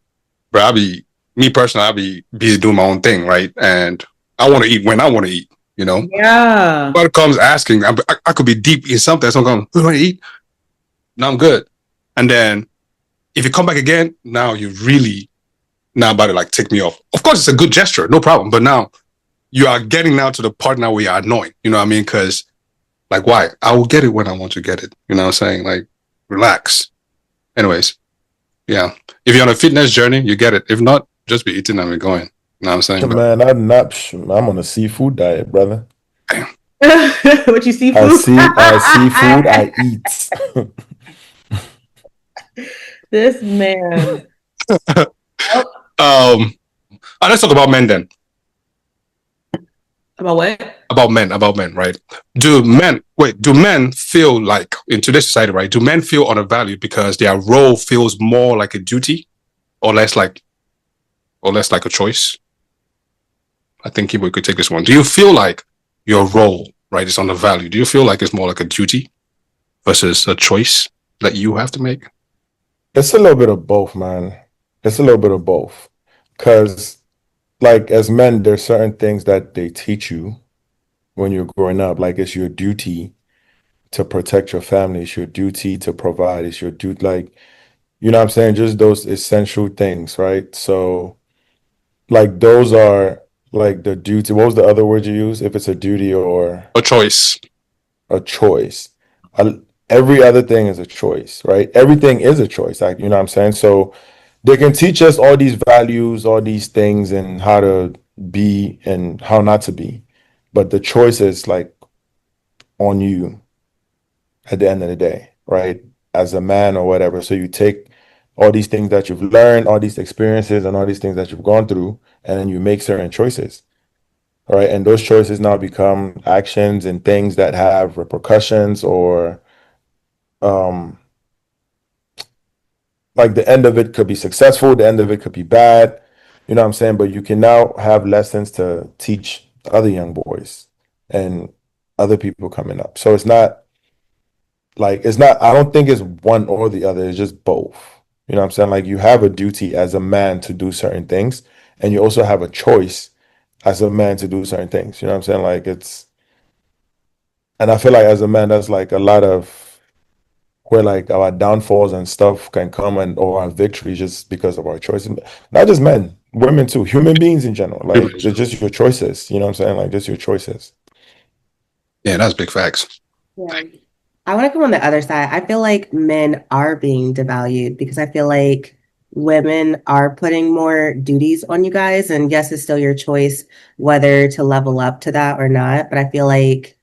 bro, me personally, I'll be busy doing my own thing, right? And I want to eat when I want to eat, you know? Yeah. Somebody comes asking, I could be deep in something. Someone comes, "You want to eat?" No, I'm good. And then if you come back again, now you really now about to like take me off. Of course, it's a good gesture, no problem. But now you are getting now to the part now where you're annoying. You know what I mean? Because like, why? I will get it when I want to get it. You know what I'm saying? Like, relax. Anyways, yeah. If you're on a fitness journey, you get it. If not, just be eating and be going. You know what I'm saying? Man, I'm on a seafood diet, brother. What you see food? I see food, I eat. This man. Let's talk about men then. About what? About men, right? Do men feel like in today's society, right? Do men feel undervalued because their role feels more like a duty or less like a choice? I think we could take this one. Do you feel like your role, right, is undervalued? Do you feel like it's more like a duty versus a choice that you have to make? It's a little bit of both, man. It's a little bit of both. Because, like, as men, there's certain things that they teach you when you're growing up. Like, it's your duty to protect your family. It's your duty to provide. It's your duty, like, you know what I'm saying? Just those essential things, right? So, like, those are like the duty. What was the other word you use? If it's a duty or A choice. a choice. I, every other thing is a choice, right? Everything is a choice. Like, you know what I'm saying? So they can teach us all these values, all these things, and how to be and how not to be. But the choice is like on you at the end of the day, right? As a man or whatever. So you take all these things that you've learned, all these experiences, and all these things that you've gone through, and then you make certain choices. All right. And those choices now become actions and things that have repercussions or um like the end of it could be successful, the end of it could be bad, you know what I'm saying? But you can now have lessons to teach other young boys and other people coming up. So I don't think it's one or the other, it's just both. You know what I'm saying? Like you have a duty as a man to do certain things, and you also have a choice as a man to do certain things. You know what I'm saying? Like and I feel like as a man, that's like a lot of where like our downfalls and stuff can come and or our victories just because of our choices. Not just men, women too, human beings in general. Like it's just your choices. You know what I'm saying? Like just your choices. Yeah, that's big facts. Yeah. I want to come on the other side. I feel like men are being devalued because I feel like women are putting more duties on you guys. And yes, it's still your choice whether to level up to that or not. But I feel like,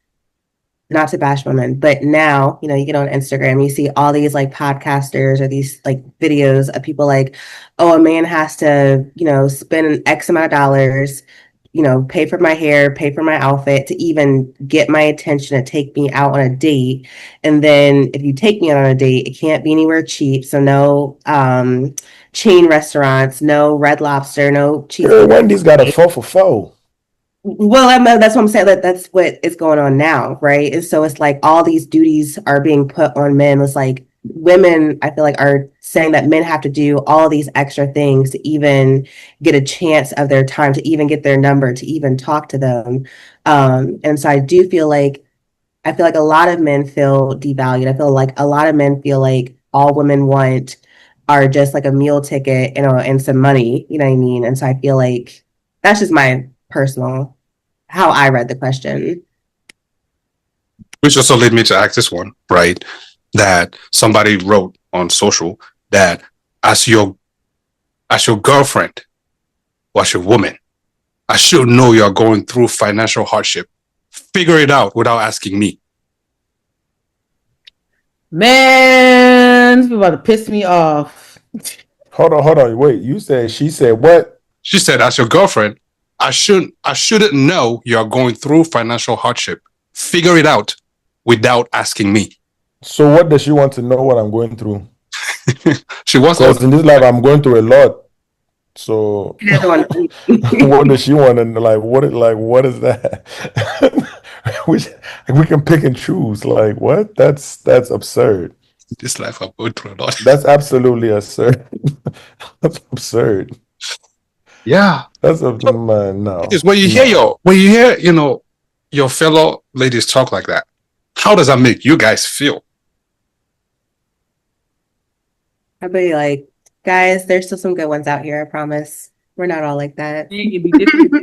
not to bash women, but now, you get on Instagram, you see all these like podcasters or these like videos of people like, oh, a man has to, spend an X amount of dollars, pay for my hair, pay for my outfit to even get my attention to take me out on a date. And then if you take me out on a date, it can't be anywhere cheap. So no chain restaurants, no Red Lobster, no cheese. Wendy's got a 4 for 4. Well, that's what I'm saying. That's what is going on now, right? And so it's like all these duties are being put on men. It's like women, I feel like, are saying that men have to do all these extra things to even get a chance of their time, to even get their number, to even talk to them. And so I feel like a lot of men feel devalued. I feel like a lot of men feel like all women want are just like a meal ticket, and some money. You know what I mean? And so I feel like that's just my personal, how I read the question. Which also led me to ask this one, right? That somebody wrote on social that as your girlfriend or as your woman, I should know you're going through financial hardship. Figure it out without asking me. Man, you're about to piss me off. Hold on. Wait, she said what? She said, as your girlfriend, I shouldn't know you're going through financial hardship. Figure it out without asking me. So what does she want to know what I'm going through? She wants Because in this life I'm going through a lot. So what does she want to know? What is that? we can pick and choose. Like what? That's absurd. This life I'm going through a lot. That's absolutely absurd. That's absurd. Yeah. That's a man, no. Because when you hear your fellow ladies talk like that, how does that make you guys feel? I'd be like, guys, there's still some good ones out here, I promise. We're not all like that. It'd be different.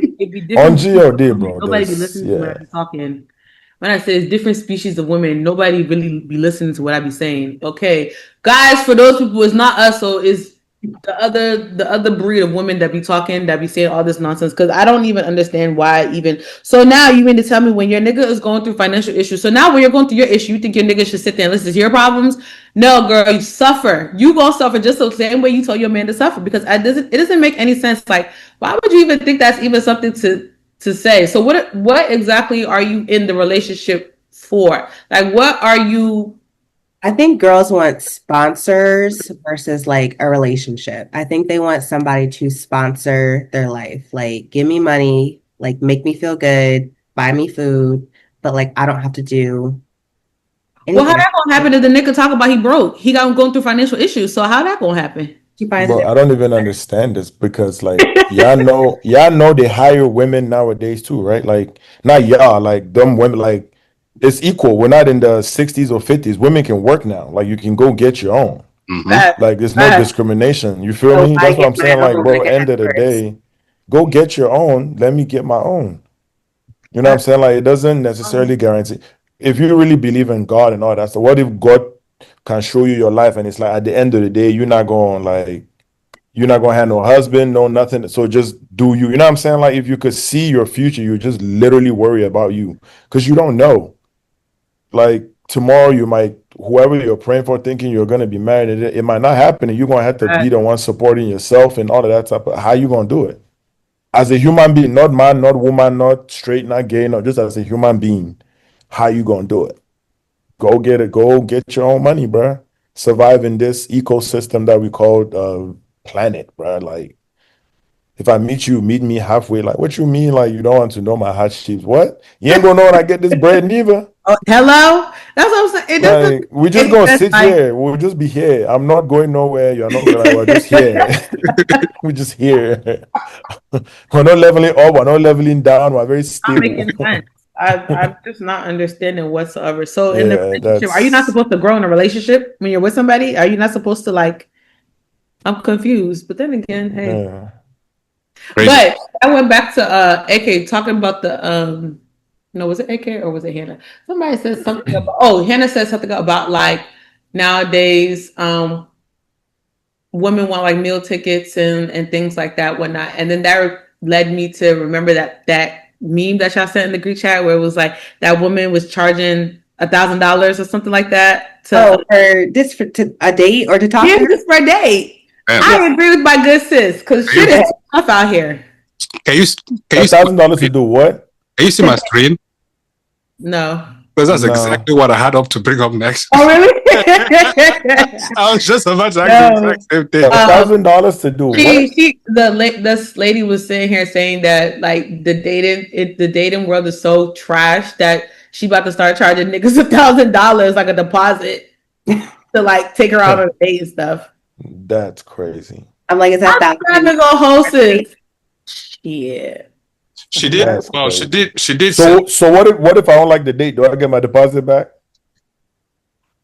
On GOD, bro. Nobody be listening to what I be talking. When I say it's different species of women, nobody really be listening to what I be saying. Okay, guys, for those people, it's not us. So it's the other breed of women that be talking, that be saying all this nonsense. Because I don't even understand why even. So now you mean to tell me when your nigga is going through financial issues. So now when you're going through your issue, you think your nigga should sit there and listen to your problems? No, girl, you suffer. You gonna suffer just the same way you told your man to suffer. Because it doesn't make any sense. Like, why would you even think that's even something to say? So what exactly are you in the relationship for? Like, what are you? I think girls want sponsors versus like a relationship. I think they want somebody to sponsor their life. Like, give me money, like make me feel good, buy me food, but like I don't have to do anything. Well, how that gonna happen if the nigga talk about he broke? He got going through financial issues. So how that gonna happen? Bro, I don't even understand this because like y'all know they hire women nowadays too, right? Like not y'all, like them women, like it's equal. We're not in the 60s or 50s. Women can work now. Like you can go get your own. Mm-hmm. Like there's no discrimination. You feel me? That's what I'm saying. Like, bro, end of the day, go get your own. Let me get my own. You know what I'm saying? Like it doesn't necessarily guarantee. If you really believe in God and all that stuff, what if God can show you your life and it's like at the end of the day, you're not gonna have no husband, no nothing. So just do you. You know what I'm saying? Like if you could see your future, you just literally worry about you because you don't know. Like tomorrow, whoever you're praying for, thinking you're gonna be married, it might not happen, and you're gonna have to be the one supporting yourself and all of that type of. How you gonna do it? As a human being, not man, not woman, not straight, not gay, not just as a human being, how you gonna do it? Go get it. Go get your own money, bro. Survive in this ecosystem that we call planet, bro. Like, if I meet you, meet me halfway. Like, what you mean? Like, you don't want to know my hardships? What? You ain't gonna know when I get this bread, neither. Oh, hello? That's what I'm saying. Like, we just gonna sit here. We'll just be here. I'm not going nowhere. You're not going. We're just here. We're just here. We're not leveling up. We're not leveling down. We're very stable. Making sense. I'm just not understanding whatsoever. So in the relationship, are you not supposed to grow in a relationship when you're with somebody? Are you not supposed to like? I'm confused. But then again, hey. Crazy. But I went back to AK talking about the no, was it AK or was it Hannah? Somebody said something about Hannah said something about like nowadays women want like meal tickets and things like that, whatnot. And then that led me to remember that meme that y'all sent in the group chat where it was like that woman was charging $1,000 or something like that to to a date or to talk to her? just for a date. Damn. I agree with my good sis because shit is tough out here. Can you $1,000 to do what? Can you see my screen? No. Because that's No. exactly what I had up to bring up next. Oh really? I was just about to ask the exact same thing. $1,000 to do what? This lady was sitting here saying that like the dating world is so trash that she about to start charging niggas $1,000 like a deposit to like take her out on a date and stuff. That's crazy. I'm like, is that I'm trying to go hostess? Shit. She did. That's Well, crazy. she did. So what if I don't like the date? Do I get my deposit back?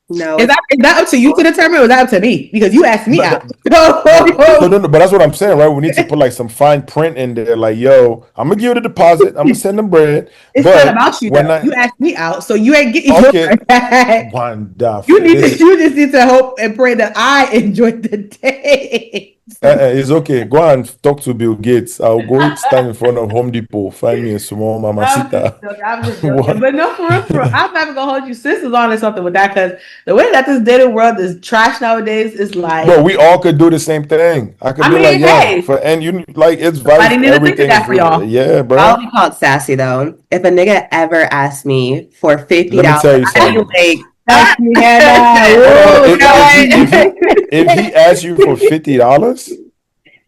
No. Is that up to you to determine, or is that up to me? Because you asked me out. No, but that's what I'm saying, right? We need to put like some fine print in there, like, yo, I'm gonna give you the deposit, I'm gonna send them bread. It's but not about you. You asked me out, so you ain't getting Okay. your back. Wonderful. You just need to hope and pray that I enjoyed the day. It's okay. Go and talk to Bill Gates. I'll go stand in front of Home Depot, find me a small mamacita. I'm just joking. But no, for real, I'm never gonna hold you. Sis is on to something with that because the way that this dating world is trash nowadays is like. But we all could do the same thing. I could be like, hey, and you like it's I need to think of everything. that for y'all. Yeah, bro. I'll be called sassy though. If a nigga ever asks me for $50, Let me tell you I'll something. be like, If he asks you for $50,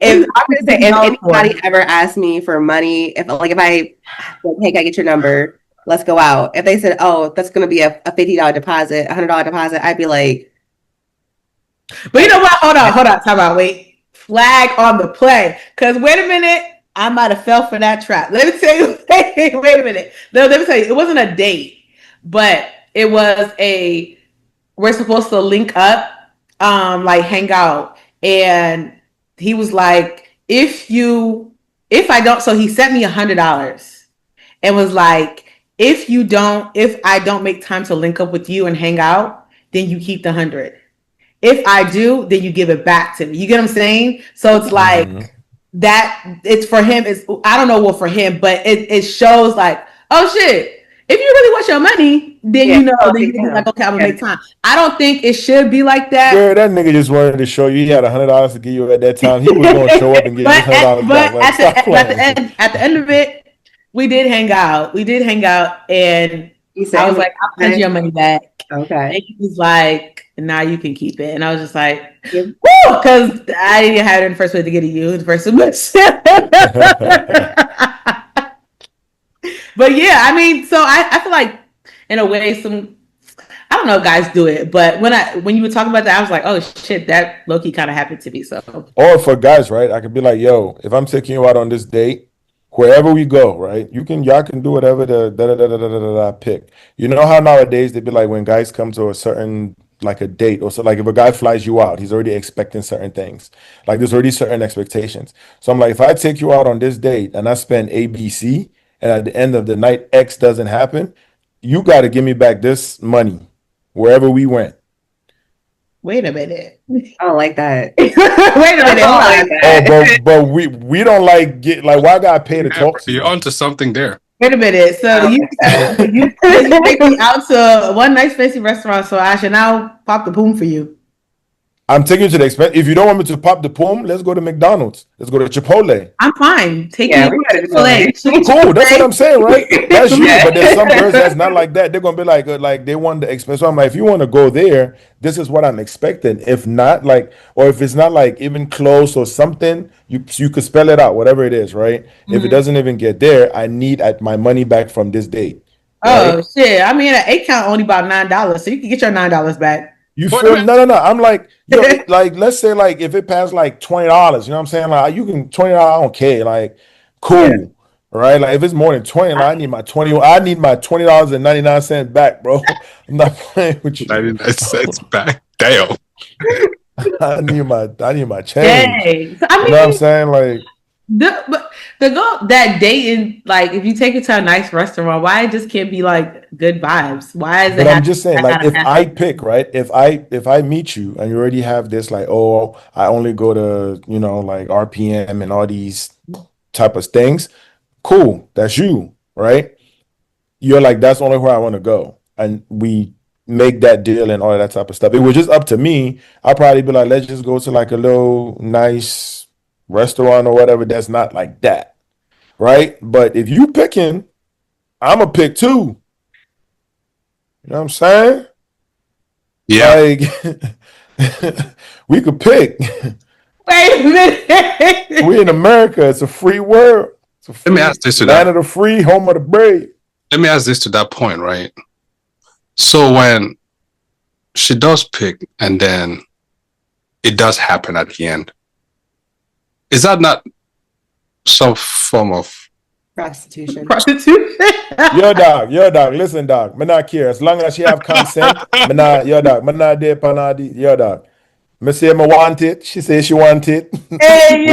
if anybody ever asks me for money, if I like, hey, can I get your number? Let's go out. If they said, oh, that's gonna be a $50 deposit, $100 deposit, I'd be like, but you know what? Hold on, time out, wait. Flag on the play. Cause wait a minute, I might have fell for that trap. Let me tell you, wait a minute. Let me tell you, it wasn't a date, but it was we're supposed to link up, like hang out. And he was like, if I don't, so he sent me $100 and was like, if I don't make time to link up with you and hang out, then you keep the 100. If I do, then you give it back to me. You get what I'm saying? So it's like that. It's for him. I don't know what for him, but it shows like, oh shit. If you really want your money, then then you can be like, okay, I'm gonna make time. I don't think it should be like that. Girl, that nigga just wanted to show you he had $100 to give you at that time. He was going to show up and get his $100 back. But at the end of it, we did hang out. And I was like, I'll send you your money back. Okay. And he was like, now you can keep it. And I was just like, woo, because I didn't have it in the first place to get to you in the first place. But yeah, I mean, so I feel like in a way, I don't know if guys do it, but when you were talking about that, I was like, oh shit, that low-key kind of happened to me. So, or for guys, right? I could be like, yo, if I'm taking you out on this date, wherever we go, right? Y'all can do whatever the pick. You know how nowadays they be like when guys come to a certain like a date or so, like if a guy flies you out, he's already expecting certain things. Like there's already certain expectations. So I'm like, if I take you out on this date and I spend ABC, and at the end of the night X doesn't happen, you got to give me back this money wherever we went. Wait a minute. I don't like that. Wait a minute. But we don't like why gotta pay to talk to you? You're onto something there. Wait a minute. So you take me out to one nice fancy restaurant, so I should now pop the boom for you. I'm taking you to the expense. If you don't want me to pop the poom, let's go to McDonald's. Let's go to Chipotle. I'm fine. Take me to Chipotle. Cool. That's what I'm saying, right? That's you. But there's some girls that's not like that. They're gonna be like they want the expense. So I'm like, if you want to go there, this is what I'm expecting. If not, like, or if it's not like even close or something, you could spell it out, whatever it is, right? If it doesn't even get there, I need my money back from this date. Right? Oh shit! I mean, an 8 count only about $9, so you can get your $9 back. You feel no. I'm like, yo, like let's say like if it passed like $20, you know what I'm saying? Like you can $20, I don't care. Like, cool. Right? Like if it's more than 20, like, I need my $20.99 back, bro. I'm not playing with you. 99 cents back. Damn. I need my change. Dang. So, I mean, you know what I'm saying? Like But the go that dating, like if you take it to a nice restaurant, why it just can't be like good vibes? Why is it? But I'm just saying, I like, gotta if have I pick, right, if I meet you and you already have this, like, oh, I only go to, like RPM and all these type of things, cool, that's you, right? You're like, that's only where I want to go. And we make that deal and all of that type of stuff. It was just up to me. I'll probably be like, let's just go to like a little nice restaurant or whatever that's not like that. Right? But if you picking, I'm a pick too. You know what I'm saying? Yeah. Like we could pick. Wait a minute. We in America. It's a free world. It's a Let me free ask this to land that. of the free, home of the brave. Let me ask this to that point, right? So when she does pick and then it does happen at the end, is that not some form of Prostitution. Prostitution. Yo, dog. Listen, dog. Me not care. As long as she have consent, me not, yo, dog. Me not there, panadi. Yo, dog. Me say me want it. She say she want it. Hey We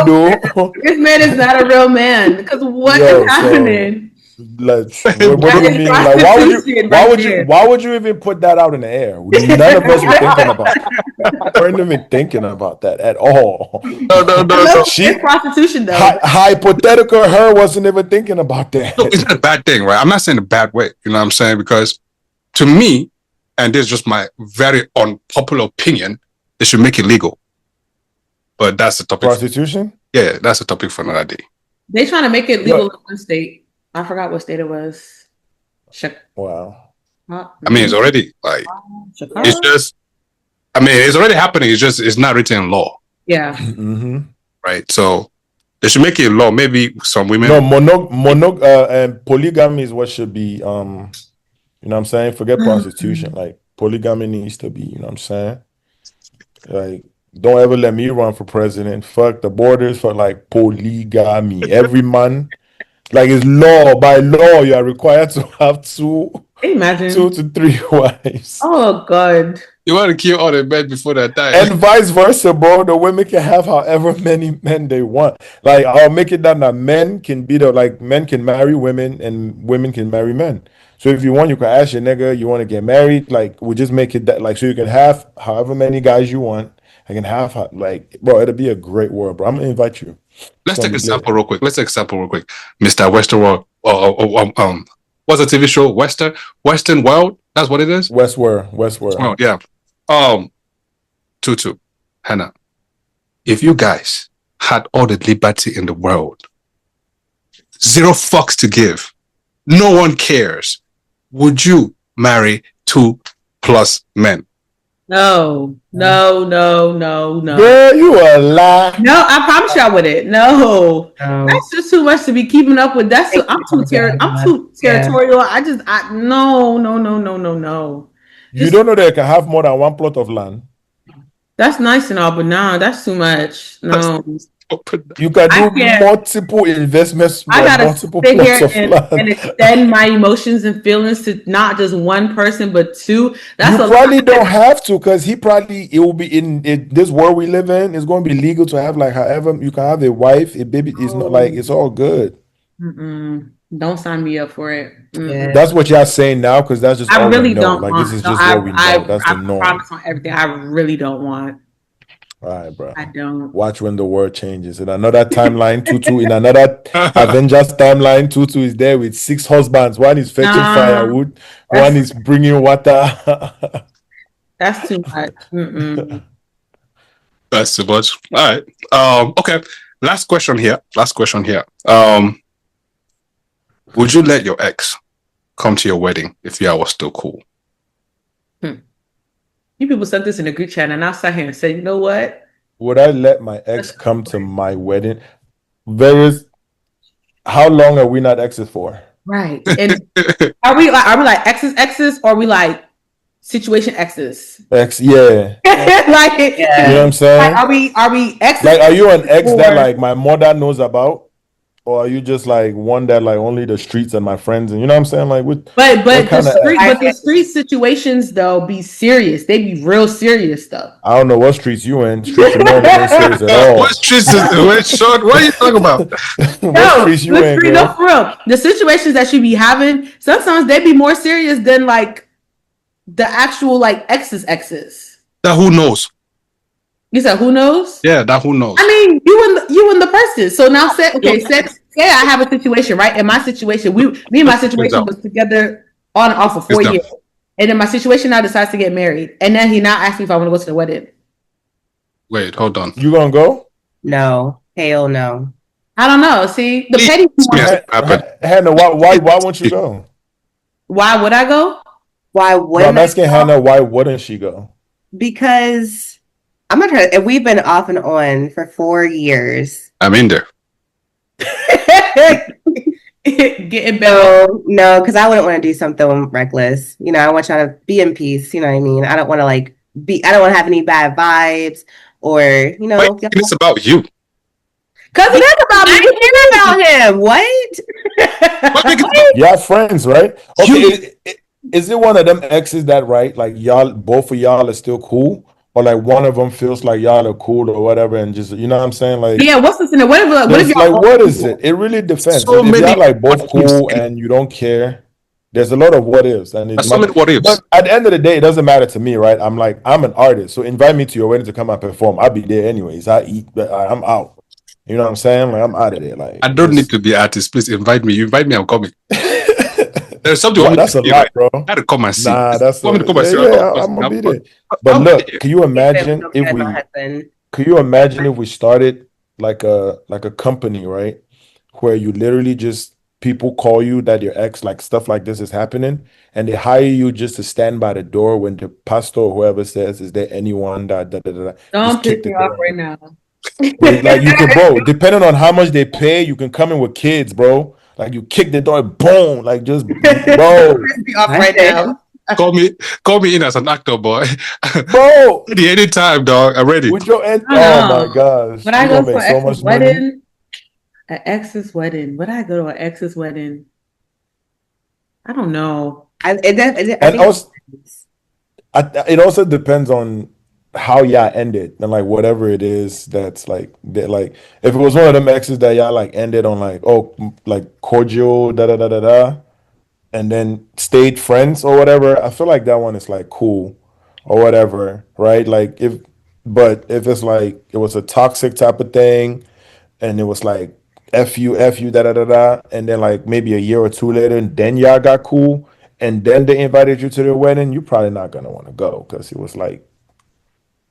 do, we yo, do. this man is not a real man. Because what is Yo, so happening? like, what do That you is mean? Like, prostitution right there. why would you even put that out in the air? None of us were thinking about that. We weren't even thinking about that at all. no. She It's prostitution though. hypothetical her wasn't even thinking about that. No, it's not a bad thing, right? I'm not saying a bad way, you know what I'm saying? Because to me, and this is just my very unpopular opinion, they should make it legal. But that's the topic. Prostitution? Yeah, that's a topic for another day. They trying to make it legal in one state. I forgot what state it was. Wow. I mean, it's already like Chicago? it's just. I mean, it's already happening. It's just it's not written in law, Yeah. Mm-hmm. right? So they should make it law. Maybe some women. No, and polygamy is what should be. You know what I'm saying? Forget prostitution. Like polygamy needs to be. You know what I'm saying? Like, don't ever let me run for president. Fuck the borders for like polygamy. Every man, like, it's law. By law, you are required to have two Imagine. 2 to 3 wives. Oh God. You want to kill all the men before they die. And vice versa, bro. The women can have however many men they want. Like, I'll make it that men can be men can marry women and women can marry men. So if you want, you can ask your nigga, you want to get married. Like, we'll just make it that, like, so you can have however many guys you want. I can have, like, bro, it'll be a great world, bro. I'm gonna invite you. Let's take a sample real quick. Mr. Western what's the TV show? Western World? That's what it is? Westworld. Oh, yeah. Tutu, Hannah, if you guys had all the liberty in the world, 0 fucks to give, no one cares, would you marry 2+ men? No. Girl, you a lie. No, I promise you I wouldn't. No. That's just too much to be keeping up with. I'm too territorial. Yeah. No. You don't know they can have more than one plot of land. That's nice and all, but no, that's too much. No. You can do multiple investments. I gotta multiple sit here land. and extend my emotions and feelings to not just one person but two. That's you probably don't have to, because it will be in this world we live in. It's going to be legal to have, like, however you can have a wife, a baby. It's not like it's all good. Don't sign me up for it. Yeah. That's what y'all saying now, because that's just I all really we know. don't like want. This is just what we know. That's the norm. I promise on everything. I really don't want. All right, bro. I don't. Watch when the world changes. In another timeline, Tutu, in another Avengers timeline, Tutu is there with 6 husbands. One is fetching firewood. One is bringing water. That's too much. That's too much. All right. Okay. Last question here. Would you let your ex come to your wedding if y'all was still cool? You people sent this in a group chat, and I sat here and said, you know what? Would I let my ex come to my wedding? How long are we not exes for? Right. And are we like exes, or are we like situation exes? Ex, yeah. Like, you know what I'm saying? Like, are we exes? Like, are you an ex that, like, my mother knows about? or are you just like one that like only the streets and my friends and you know what I'm saying? Like But what kind of the street situations though be serious. They be real serious stuff. I don't know what streets you in. Streets of Maryland ain't serious at all. What streets is what, Sean? What are you talking about? What streets you in, girl? No, for real. The situations that you be having, sometimes they be more serious than like the actual like exes. That who knows? You said who knows? Yeah, that who knows. I mean, you and the person. So now say I have a situation, right? In my situation, me and my situation was together on and off for 4 years. And then my situation now decides to get married. And then he now asks me if I want to go to the wedding. Wait, hold on. You gonna go? No. Hell no. I don't know. See, the petty Hannah, why won't you go? Why would I go? Why wouldn't I'm asking Hannah, why wouldn't she go? Because I'm not trying. We've been off and on for 4 years. I'm in there. Getting better. No, because I wouldn't want to do something reckless. You know, I want y'all to be in peace. You know what I mean? I don't want to I don't want to have any bad vibes or, you know. Wait, it's about you. Because it is about me. I care about him. What? Y'all friends, right? Okay, is it one of them exes that, right? Like y'all, both of y'all are still cool? Or like one of them feels like y'all are cool or whatever, and just you know what I'm saying, like yeah. What's this in the what if like what is it? It really depends. So if many y'all like both cool and you don't care, there's a lot of what ifs, and it's so many what ifs. But at the end of the day, it doesn't matter to me, right? I'm an artist, so invite me to your wedding to come and perform. I'll be there anyways. I eat, but I'm out. You know what I'm saying? Like I'm out of there. Like I don't need to be artist. Please invite me. You invite me, I'm coming. There's something. Well, that's a lot, right? Bro. I had to come and see. Nah, that's want me to come and see. I'm gonna be there. But look, can you imagine if we started like a company, right? Where you literally just people call you that your ex, like stuff like this is happening, and they hire you just to stand by the door when the pastor or whoever says, "Is there anyone that?" Don't piss me off right now. Like you can, bro. Depending on how much they pay, you can come in with kids, bro. Like you kick the door, boom, like just bro. Right now. Call me in as an actor, boy. Bro, anytime, dog. I'm ready. With your end, oh my gosh. When I go to an ex's wedding, an ex's wedding. Would I go to an ex's wedding? I don't know. It also depends on how y'all ended and like whatever it is that's like if it was one of them exes that y'all like ended on like like cordial and then stayed friends or whatever, I feel like that one is like cool or whatever, right? Like if it's like it was a toxic type of thing and it was like F you, and then like maybe a year or two later, and then y'all got cool, and then they invited you to their wedding, you're probably not gonna want to go because it was like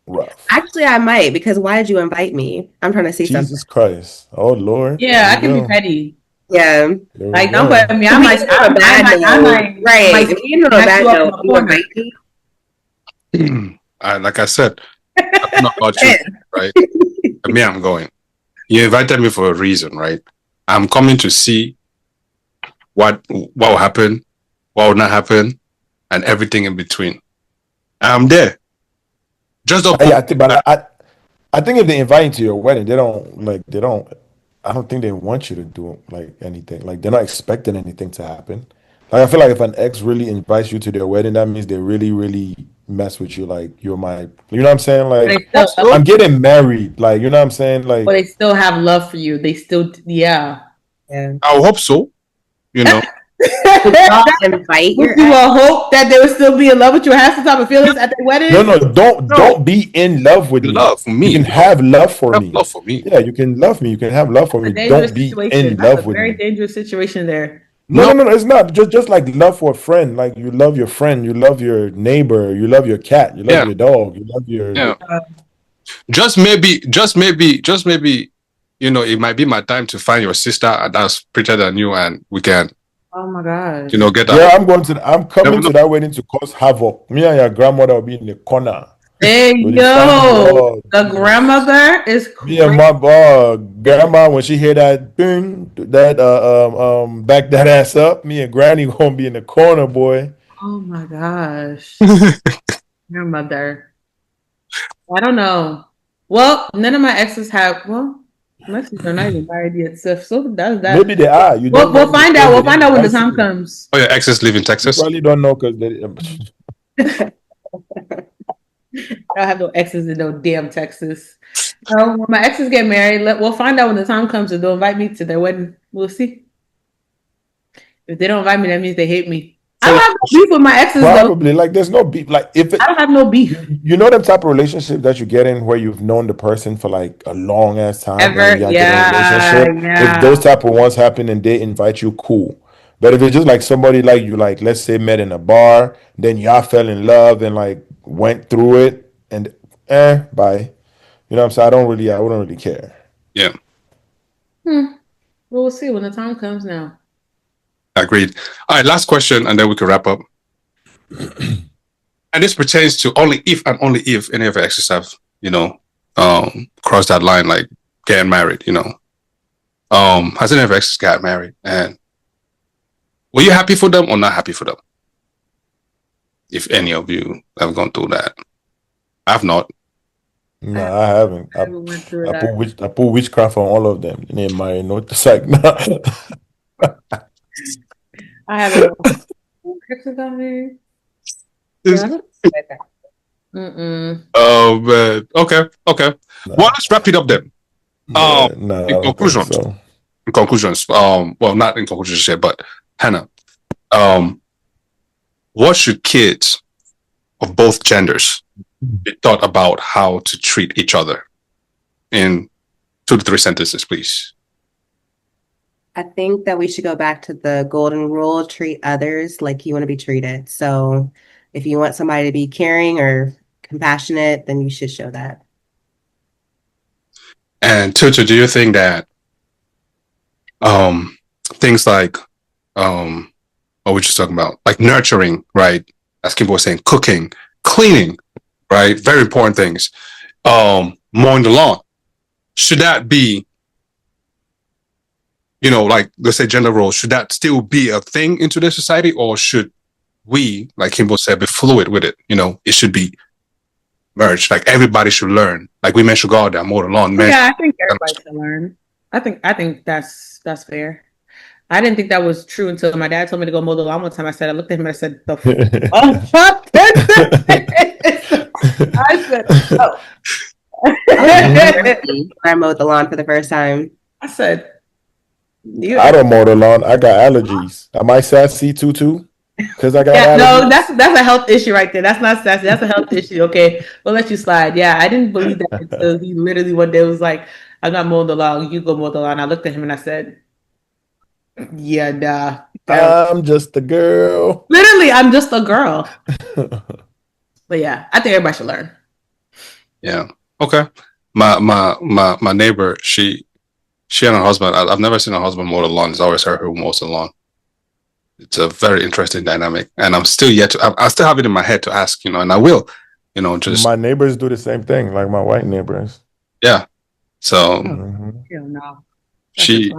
rough. Actually, I might, because why did you invite me? I'm trying to see something. Jesus Christ. Oh Lord. Yeah, I can be petty. Yeah. Like don't put me. I might right. You know bad note. You invite me. Like I said, I don't know about you, right? Me, I'm going. You invited me for a reason, right? I'm coming to see what will happen, what will not happen, and everything in between. I'm there. Just don't. I think if they invite you to your wedding, they don't. I don't think they want you to do like anything. Like they're not expecting anything to happen. Like I feel like if an ex really invites you to their wedding, that means they really, really mess with you. Like you're my, you know what I'm saying? Like I'm getting married. Like you know what I'm saying? Like, but they still have love for you. They still, yeah. I hope so. You know. Invite you will hope that they would still be in love with you, have some type of feelings at the wedding. No, don't be in love with me. Love for me. You can have love for me. Love for me. Yeah, you can love me. You can have love for me. Don't be in love with me. Very dangerous situation there. No, it's not. Just like love for a friend. Like you love your friend, you love your neighbor, you love your cat, you love your dog, you love your. Yeah. Just maybe. You know, it might be my time to find your sister that's prettier than you, and we can. Oh my God. You know, get that. Yeah, I'm coming to that wedding to cause havoc. Me and your grandmother will be in the corner. Hey, yo, the grandmother is crazy. Me and my grandma, when she hear that bing, that back that ass up, me and Granny gonna be in the corner, boy. Oh my gosh. Grandmother. I don't know. Well, none of my exes have, well, Unless they're not even married yet. So that's that. Maybe they are. You don't We'll know find because out. they We'll find didn't out when the invite time you. comes. Oh, your exes live in You Texas? probably don't know because they. I don't have no exes in no damn Texas. When my exes get married, we'll find out when the time comes, and they'll invite me to their wedding. We'll see. If they don't invite me, that means they hate me. I don't have no beef with my exes though. Probably like there's no beef. Like if it, I don't have no beef you know them type of relationship that you get in where you've known the person for like a long ass time, ever. then y'all get in a Yeah, relationship. If yeah. those type of ones happen and they invite you, cool. But if it's just like somebody like you, like let's say met in a bar, then y'all fell in love and like went through it and bye. You know what I'm saying? I wouldn't really care. Yeah, Well, we'll see when the time comes now. agreed. All right, last question, and then we can wrap up. And this pertains to only if and only if any of your exes have, crossed that line, like getting married, has any of your exes got married? And were you happy for them or not happy for them? If any of you have gone through that. I've not. No, I haven't. I went through that. I put witchcraft on all of them. They ain't married. No, it's like nah. I haven't. Exes got married. Oh man. Okay. Nah. Well, let's wrap it up then. Yeah, I In don't think conclusions. so. In conclusions. Well, not in conclusions yet, but Hannah, what should kids of both genders be taught about how to treat each other? In 2 to 3 sentences, please. I think that we should go back to the golden rule, treat others like you want to be treated. So if you want somebody to be caring or compassionate, then you should show that. And Tutu, do you think that things like what we're just talking about, like nurturing, right? As Kimbo was saying, cooking, cleaning, right? Very important things. Mowing the lawn. Should that be, like let's say gender roles, should that still be a thing in today's society, or should we, like Kimbo said, be fluid with it? It should be merged. Like everybody should learn. Like women should go out there, mow the lawn. Men Yeah, I think everybody should learn. I think that's fair. I didn't think that was true until my dad told me to go mow the lawn one time. I looked at him and I said, "The fuck?" I said, "Oh." I mowed the lawn for the first time. I said, I don't mow the lawn. I got allergies. Am I sassy too? Because I got allergies. No, that's a health issue right there. That's not sassy. That's a health issue. Okay, we'll let you slide. Yeah, I didn't believe that until he literally one day was like, "I'm not mowing the lawn. You go mow the lawn." I looked at him and I said, "Yeah, nah." I'm just a girl. Literally, I'm just a girl. But yeah, I think everybody should learn. Yeah. Okay. My neighbor, she and her husband. I've never seen her husband mow the lawn. It's always her who mows the lawn. It's a very interesting dynamic, and I'm still yet to. I still have it in my head to ask, and I will, just my neighbors do the same thing, like my white neighbors. Yeah. So No. she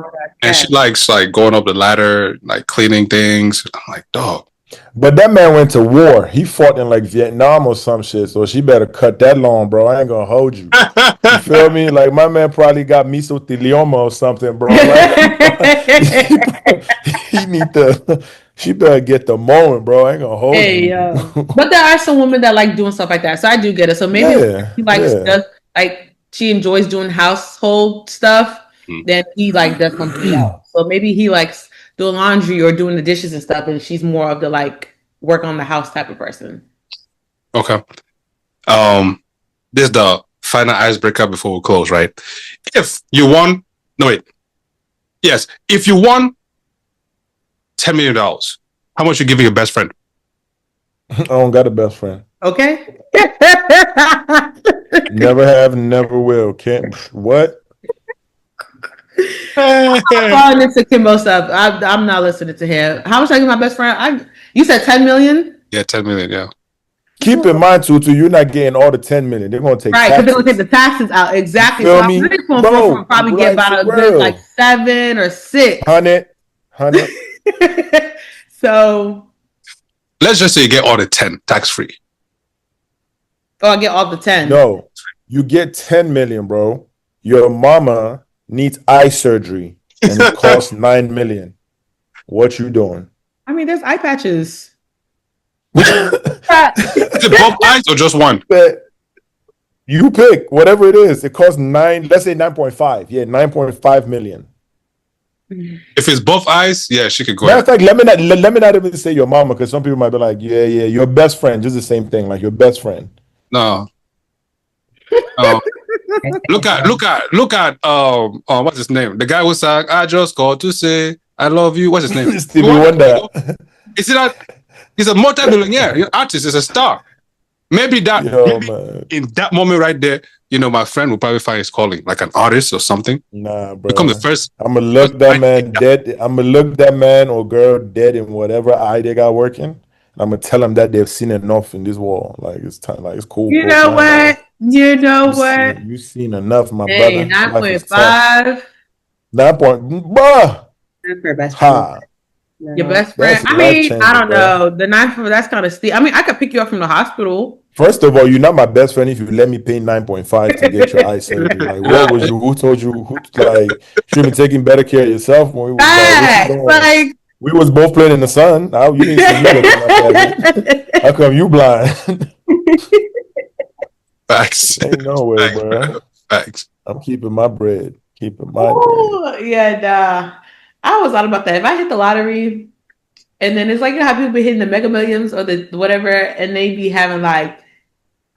likes like going up the ladder, like cleaning things. I'm like, dog. But that man went to war. He fought in like Vietnam or some shit. So she better cut that lawn, bro. I ain't gonna hold you. You feel me? Like my man probably got mesothelioma or something, bro. Like, he need to. She better get the mowing, bro. I ain't gonna hold you. But there are some women that like doing stuff like that, so I do get it. So maybe he likes just like she enjoys doing household stuff. Then he like does something else. So maybe he likes doing laundry or doing the dishes and stuff, and she's more of the like work on the house type of person. Okay. This is the final icebreaker before we close, right? If you won, if you won $10 million, how much you giving your best friend? I don't got a best friend. Okay. Never have, never will. Can't. What? I'm falling into Kimbo stuff. I'm not listening to him. How much I give my best friend? You said 10 million? Yeah, 10 million. Yeah. Keep in mind, Tutu, you're not getting all the 10 million. They're gonna take because they're gonna take the taxes out. Exactly. You feel so me? I'm Bro, probably get about a good like 7 or 6. 100. So let's just say you get all the 10 tax free. Oh, I get all the 10. No, you get 10 million, bro. Your mama needs eye surgery and it costs 9 million. What you doing? I mean, there's eye patches. Is it both eyes or just one? But you pick whatever it is. It costs let's say 9.5. Yeah, 9.5 million. If it's both eyes, yeah, she could go Matter ahead. of fact, let me not even say your mama, because some people might be like, yeah, your best friend, just the same thing, like your best friend. No. Look at what's his name? The guy who sang "I Just Called to Say I Love You." What's his name? Stevie Wonder. Is it that? He's a multi-millionaire artist. Is a star. Maybe that in that moment right there, my friend will probably find his calling, like an artist or something. Nah, bro. Become the first. I'm gonna look that man dead. I'm gonna look that man or girl dead in whatever eye they got working. And I'm gonna tell them that they've seen enough in this world. Like it's time. Like it's cool. You know what? You've seen enough, my hey, brother. 9.5. 9 point, bruh. That's her best friend. Your best friend. I mean, I don't know. The 9, that's kind of steep. I mean, I could pick you up from the hospital. First of all, you're not my best friend if you let me pay 9.5 to get your eye surgery. Like, what was you? Who told you? Should be taking better care of yourself when we was we was both playing in the sun. How you didn't see me looking at How come you blind? Facts. Ain't no way, bro. Facts. I'm keeping my bread. Keeping my bread. Yeah, nah. I was thought about that. If I hit the lottery, and then it's like how people be hitting the Mega Millions or the whatever, and they be having like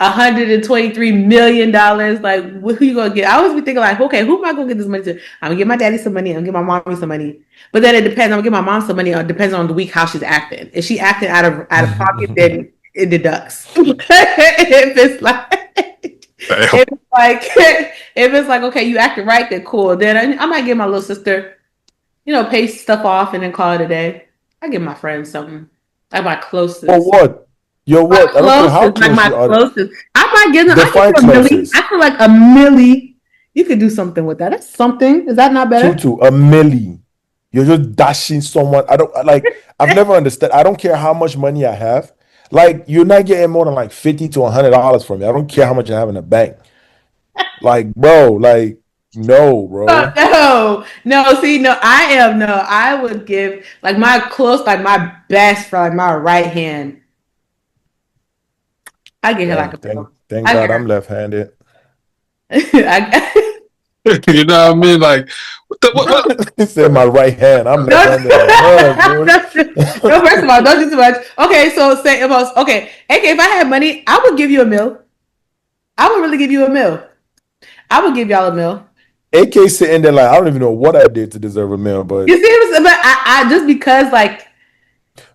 $123 million. Like, who you gonna get? I always be thinking like, okay, who am I gonna get this money to? I'm gonna give my daddy some money. I'm gonna give my mommy some money. But then it depends. I'm gonna give my mom some money. It depends on the week how she's acting. If she acting out of pocket, then it deducts. If it's like okay, you acting right, then cool. Then I might give my little sister, pay stuff off and then call it a day. I give my friends something. Like my closest. For what? Yo, what? I don't know how close my you are. Closest. I might give them. Define closest. I feel like a milli. You could do something with that. That's something. Is that not better? Tutu, a milli. You're just dashing someone. I've never understood. I don't care how much money I have. Like, you're not getting more than like $50 to $100 from me. I don't care how much I have in the bank. Like, bro, like, no, bro. I would give like my best friend, like my right hand. I get her like a thank God I'm left-handed. You know what I mean? Like, what? He said my right hand. I'm left-handed. No, first of all, don't do too much. Okay, so say about okay, if I had money, I would give you a meal. I would really give you a meal. I would give y'all a meal. AK sitting there like I don't even know what I did to deserve a meal, but you see, but I just because like.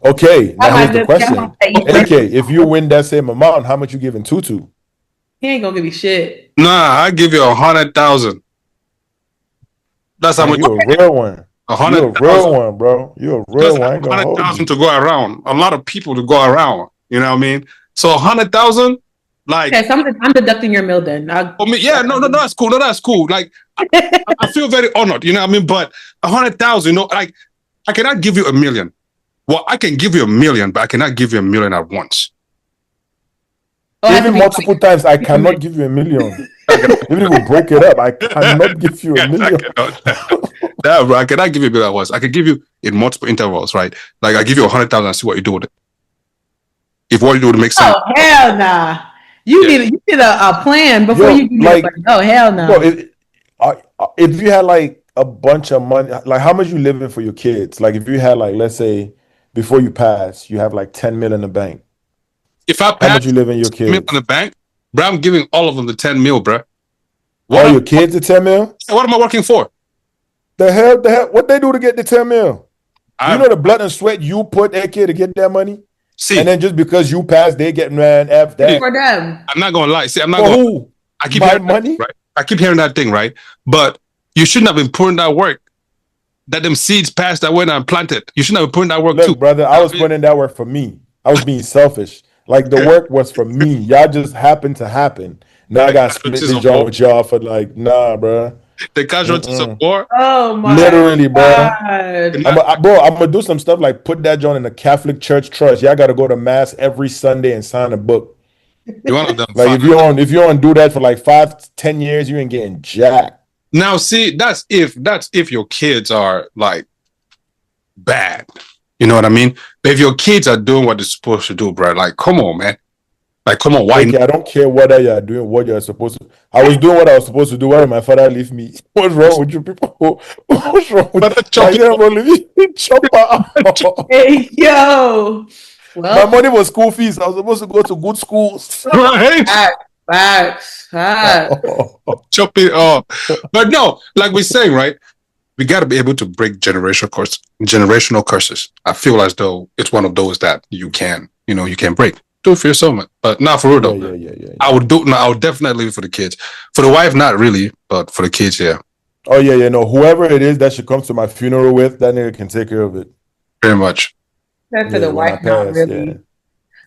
Okay, now here's the question. AK, if you win that same amount, how much you giving Tutu? He ain't gonna give me shit. Nah, I give you 100,000. That's how much. You're a real one. 100,000. You're a real one, bro. You're a real one. 100,000 to go around. A lot of people to go around. You know what I mean? So 100,000. Like, okay, so I'm deducting your meal then. No, that's cool. No, that's cool. Like, I feel very honored. You know what I mean? But 100,000. Like, I cannot give you $1 million. Well, I can give you $1 million, but I cannot give you $1 million at once. Even multiple times, I cannot give you $1 million. Even if we break it up, I cannot give you $1 million. No, bro, I cannot give you $1 million at once. I can give you in multiple intervals, right? Like, I give you 100,000 and see what you do with it. If what you do would make sense. Oh, hell nah. You need a plan before you can get like, oh, hell no. If you had like a bunch of money, like how much you living for your kids? Like if you had like, let's say before you pass, you have like 10 million in the bank. If I pass, how much you live in your kids? In the bank, bro, I'm giving all of them the 10 mil, bro. All your kids the 10 mil? What am I working for? The hell, what they do to get the 10 mil? You know the blood and sweat you put AK to get that money? See, and then just because you pass, they get F that for them. I'm not gonna lie. See, I'm not for gonna. Who? I keep hearing money, right? I keep hearing that thing, right? But you shouldn't have been putting that work. That them seeds passed that way and planted. You shouldn't have been putting that work. Look, brother, I was putting in that work for me. I was being selfish. Like the work was for me. Y'all just happened to happen. Now I got to split this job with y'all for like, nah, bro. The casualties of war. Oh my! Literally, bro. I'm gonna do some stuff like put that joint in the Catholic Church Trust. Y'all got to go to mass every Sunday and sign a book. You want them like if you don't do that for like 5-10 years, you ain't getting jack. Now, see, that's if your kids are like bad. You know what I mean? But if your kids are doing what they're supposed to do, bro, like, come on, man. Like, come on, why? Okay, I don't care whether you're doing what you're supposed to. I was doing what I was supposed to do. Why did my father leave me? What's wrong with you people? What's wrong with But my general leave me? Chopper. Hey, yo. My Well, money was school fees. I was supposed to go to good schools. right? facts. Chop it off. But no, like we're saying, right? We got to be able to break generational curses. I feel as though it's one of those that you can break. Do it for yourself, man. But not for real though. Yeah. I would do. No, I would definitely for the kids. For the wife, not really, but for the kids, yeah. Oh yeah. No, whoever it is that she comes to my funeral with, that nigga can take care of it. Very much. That's for Yeah, the when I wife, not pass, really. yeah.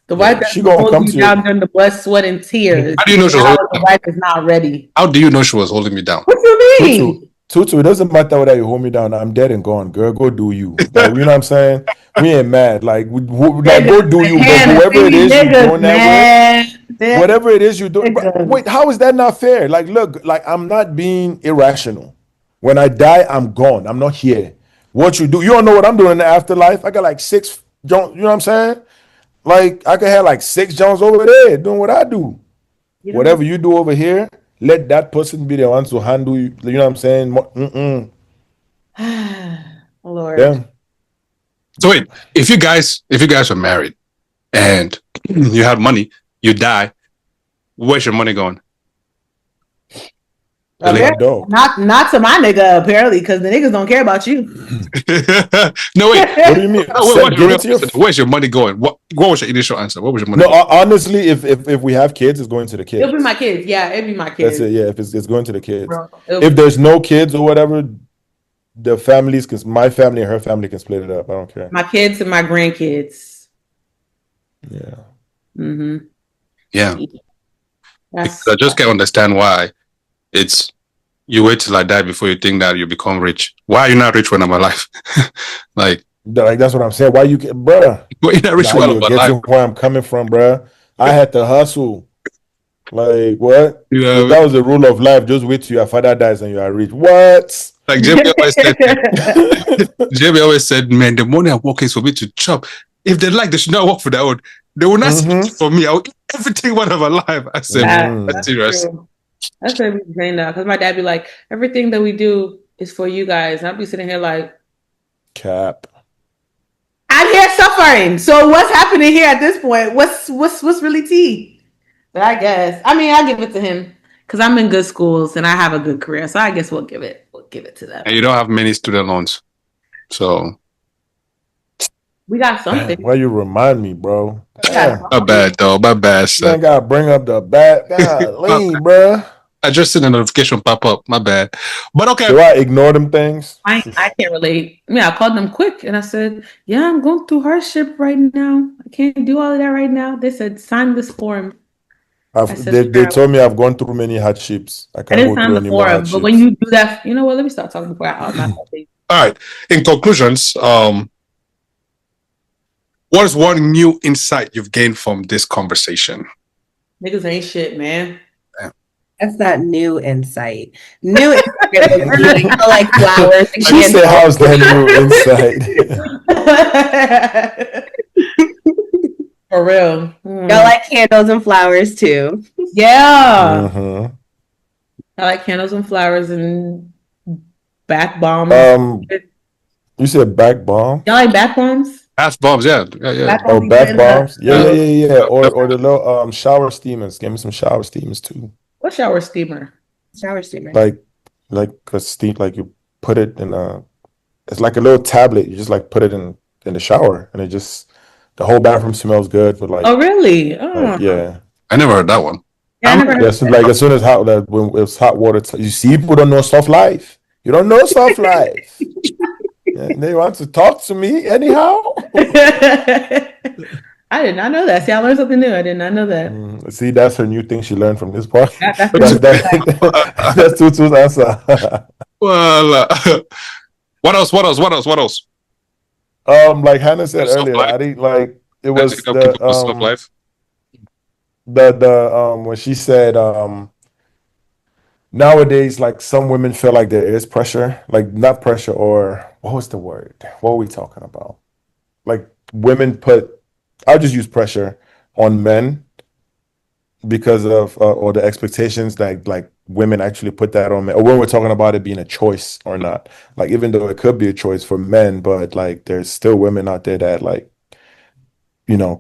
The wife She that's gonna hold come you to down you. during the blood, sweat, and tears. How do you know she was Now holding the me wife is not ready. How do you know she was holding me down? What you mean? Tutu, it doesn't matter whether you hold me down. I'm dead and gone. Girl, go do you. Like, you know what I'm saying? We ain't mad. Like, like go do you. But whoever it is you're doing that with, whatever it is you're doing. But wait, how is that not fair? Like, look, like I'm not being irrational. When I die, I'm gone. I'm not here. What you do, you don't know what I'm doing in the afterlife. I got like 6 Jones, you know what I'm saying? Like, I could have like 6 Jones over there doing what I do. Whatever you do over here, let that person be the one to handle you. You know what I'm saying? Lord. Yeah. So wait, if you guys were married and you had money, you die, where's your money going? Not to my nigga apparently, because the niggas don't care about you. No wait. What do you mean? Where's your money going? What was your initial answer? What was your money? No, honestly, if we have kids, it's going to the kids. It'll be my kids. Yeah, it'll be my kids. That's it. Yeah, if it's going to the kids. If there's no kids or whatever, the families, because my family and her family can split it up. I don't care. My kids and my grandkids. Yeah. Mm-hmm. Yeah. Because I just can't understand why it's you wait till I die before you think that you become rich. Why are you not rich when I'm alive? like that's what I'm saying. Why you get, bruh? Why you not rich when I'm alive? Where I'm coming from, bruh. I had to hustle. Like what? Yeah, if that was the rule of life. Just wait till your father dies and you are rich. What? Like Jamie always said, man, the money I work is for me to chop. If they like, they should not work for their own. They will not speak for me. I will eat everything when I'm alive. I said, that's serious. True. That's what we're saying now. Because my dad be like, everything that we do is for you guys. And I'll be sitting here like, cap. I'm here suffering. So what's happening here at this point? What's really tea? But I guess, I mean, I'll give it to him because I'm in good schools and I have a good career. So I guess we'll give it to them. And you don't have many student loans, so we got something. Why you remind me, bro? My bad, though. My bad, sir. Man, gotta bring up the bad. Golly, bro. I just seen a notification pop up. My bad. But okay. Do I ignore them things? I can't relate. I mean, I called them quick and I said, yeah, I'm going through hardship right now. I can't do all of that right now. They said, sign this form. They told me I've gone through many hardships. I can't go through any more hardships. But when you do that, you know what? Let me start talking before I all right. In conclusions, what is one new insight you've gained from this conversation? Niggas ain't shit, man. That's that new insight. New insight like flowers. She said, "How's that new insight?" For real. Y'all like candles and flowers too. Yeah. I like candles and flowers and bath bombs. You said bath bomb? Y'all like bath bombs? Bath bombs, yeah. Oh, bath bombs? Yeah. Or the little shower steamers. Give me some shower steamers too. What shower steamer? Shower steamer. Like a steam, like you put it in it's like a little tablet. You just like put it in the shower and it just, the whole bathroom smells good for like. Oh, really? Oh. Like, yeah. I never heard that one. Yeah, I never heard as soon as when it's hot water, you see, people don't know soft life. You don't know soft life. And they want to talk to me anyhow. I did not know that. See, I learned something new. I did not know that. See, that's her new thing she learned from this part. That's Tutu's answer. Well, what else? Like Hannah said earlier, I think like it was the when she said nowadays, like some women feel like there is pressure, like not pressure, or what was the word? What are we talking about? Like women put, I'll just use pressure on men because of or the expectations that like women actually put that on men, or when we're talking about it being a choice or not. Like even though it could be a choice for men, but like there's still women out there that like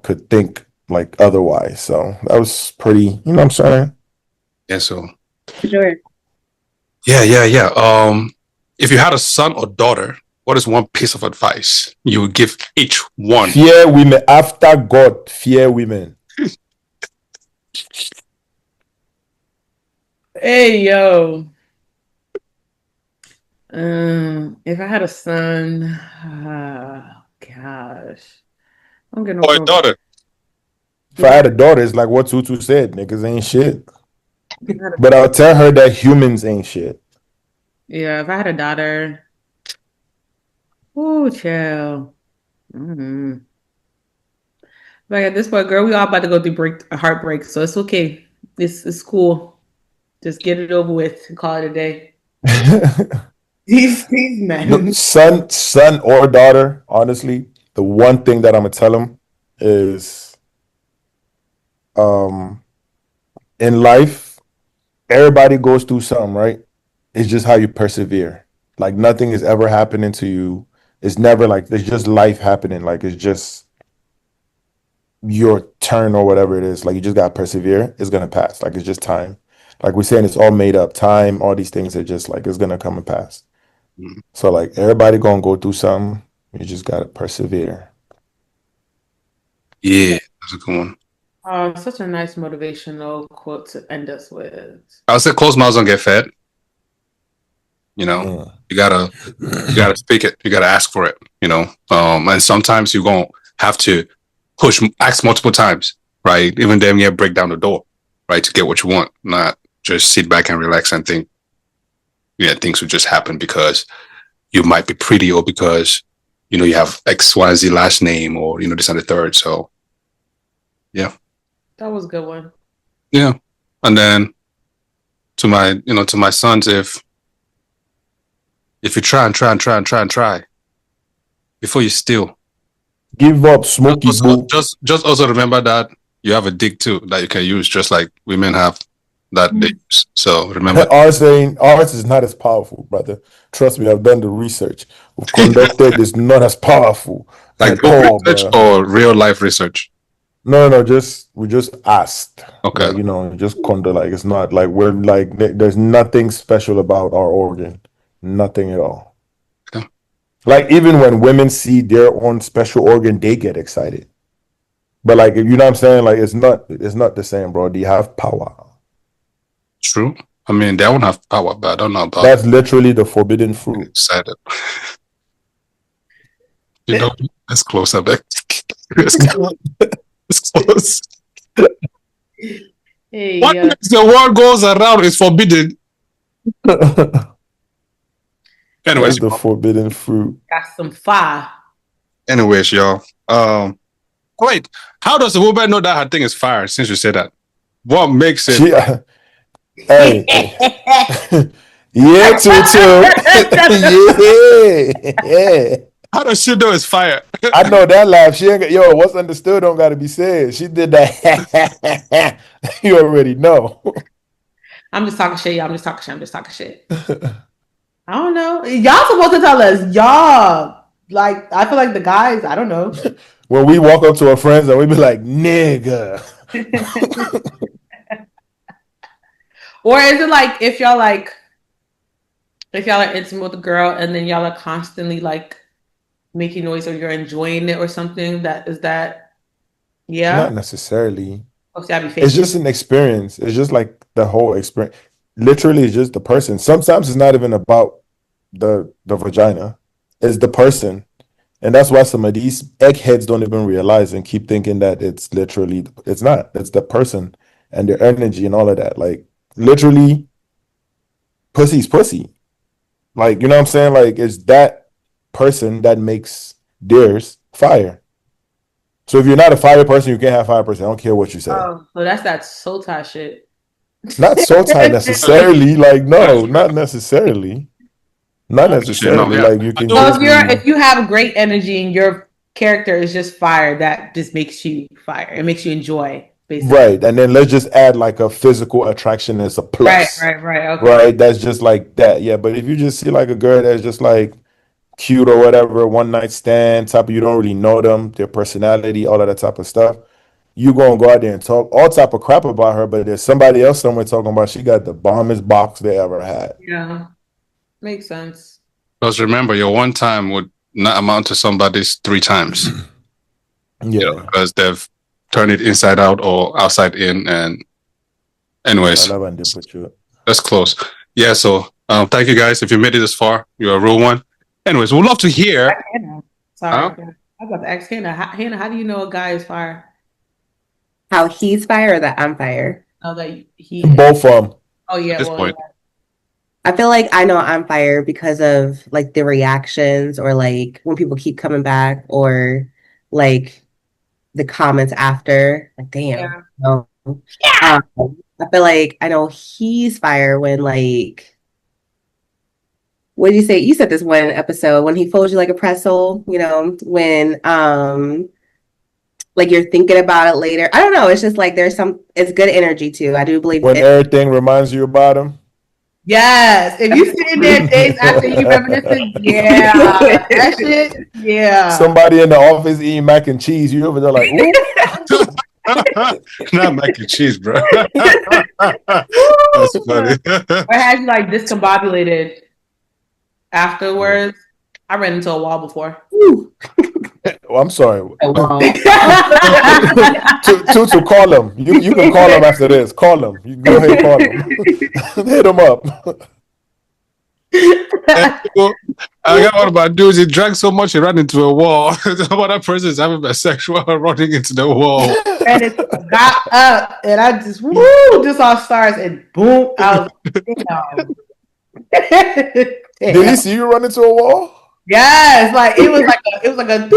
could think like otherwise. So that was pretty, what I'm saying? Yeah, so Sure. yeah. If you had a son or daughter, what is one piece of advice you would give each one? Fear women. After God, fear women. Hey yo. If I had a son, gosh, I'm getting no Or a phone. daughter? If I had a daughter, it's like what Tutu said, niggas ain't shit. If I had a- But I'll tell her that humans ain't shit. Yeah, if I had a daughter, oh, child. Mm-hmm. But at this point, girl, we all about to go through a heartbreak, so it's okay. It's cool. Just get it over with and call it a day. These No, men. son or daughter, honestly, the one thing that I'm gonna tell them is um in life, everybody goes through something, right? It's just how you persevere. Like nothing is ever happening to you. It's never like there's just life happening. Like it's just your turn or whatever it is. Like you just gotta persevere. It's gonna pass. Like it's just time. Like we're saying, it's all made up. Time, all these things are just like it's gonna come and pass. Mhm. So like everybody gonna go through something. You just gotta persevere. Yeah, that's a good one. Such a nice motivational quote to end us with. I would say closed mouths don't get fed. You know, Mm. you gotta speak it. You gotta ask for it. And sometimes you're gonna have to ask multiple times, right? Even damn near break down the door, right, to get what you want. Not just sit back and relax and think, yeah, things will just happen because you might be pretty or because you have XYZ last name or this and the third. So yeah, That was a good one. yeah. And then to my sons, if you try and try and try and try and try before you steal, Give up, Smoky just also, Boo. just also remember that you have a dick too that you can use, just like women have that they use. So remember. Ours is not as powerful, brother. Trust me, I've done the research. We've conducted is not as powerful Like at book all, research bro. or real life research? No, we just asked. Okay. Like, just conduct like it's not like we're like there's nothing special about our organ. Nothing at all. Okay. Like even when women see their own special organ, they get excited. But like you know what I'm saying? Like it's not the same, bro. They have power. True. I mean, they won't have power, but I don't know about That's literally the forbidden fruit. excited. It's close, I bet. It's close. It's close. Hey, What yeah. makes the world goes around is forbidden. That's Anyways, the forbidden fruit. Got some fire. y'all. Wait, how does a woman know that her thing is fire? Since you said that, what makes it? She, hey, yeah, Tutu. Yeah. How does she know it's fire? I know that laugh. She ain't, yo, what's understood don't got to be said. She did that. You already know. I'm just talking shit, y'all. I'm just talking shit. I don't know. Y'all supposed to tell us. Y'all. Like, I feel like the guys, I don't know. When we walk up to our friends and we be like, nigga. Or is it like if y'all are intimate with a girl and then y'all are constantly like making noise or you're enjoying it or something? Yeah? Not necessarily. Or should I be It's faking? just an experience. It's just like the whole experience. Literally, it's just the person. Sometimes it's not even about the vagina. It's the person. And that's why some of these eggheads don't even realize and keep thinking that it's literally, it's not. It's the person and their energy and all of that. Like, literally, pussy's pussy. Like, you know what I'm saying? Like, it's that person that makes theirs fire. So if you're not a fire person, you can't have fire person. I don't care what you say. Oh, so that's that soul tie shit. Not so tight necessarily. Like, no, not necessarily. Not necessarily. Like, you can So just if you have great energy and your character is just fire, that just makes you fire. It makes you enjoy, basically. right. And then let's just add like a physical attraction as a plus. Right. Okay. Right. That's just like that. Yeah. But if you just see like a girl that's just like cute or whatever, one night stand type of, you don't really know them, their personality, all of that type of stuff. You gonna go out there and talk all type of crap about her, but there's somebody else somewhere talking about she got the bombest box they ever had. Yeah. Makes sense. Because remember, your one time would not amount to somebody's 3 times. Yeah. Because they've turned it inside out or outside in. And anyways, that's close. Yeah, so thank you guys. If you made it this far, you're a real one. Anyways, we'd love to hear. Sorry. I was about to ask Hannah. Hannah, how do you know a guy is fire? How he's fire or that I'm fire? Oh, that he both of them. Oh yeah. At this point. I feel like I know I'm fire because of like the reactions or like when people keep coming back or like the comments after. Like, damn. Yeah. No. I feel like I know he's fire when like, what did you say? You said this one episode when he folds you like a pretzel, you know, when like you're thinking about it later. I don't know. It's just like it's good energy too. I do believe when everything reminds you about him. Yes. If you sitting there days after you reminiscing, yeah. That shit, yeah. Somebody in the office eating mac and cheese, you over there like, ooh. Not mac and cheese, bro. That's funny. Or had you like discombobulated afterwards? I ran into a wall before. Oh, I'm sorry. to call him. You can call him after this. Call him. You go ahead and call him. Hit him up. I got one of my dudes. He drank so much he ran into a wall. That person is having a sexual running into the wall. And it got up, and I just just saw stars, and boom! I was damn. Did he see you run into a wall? Yes, like it was like a.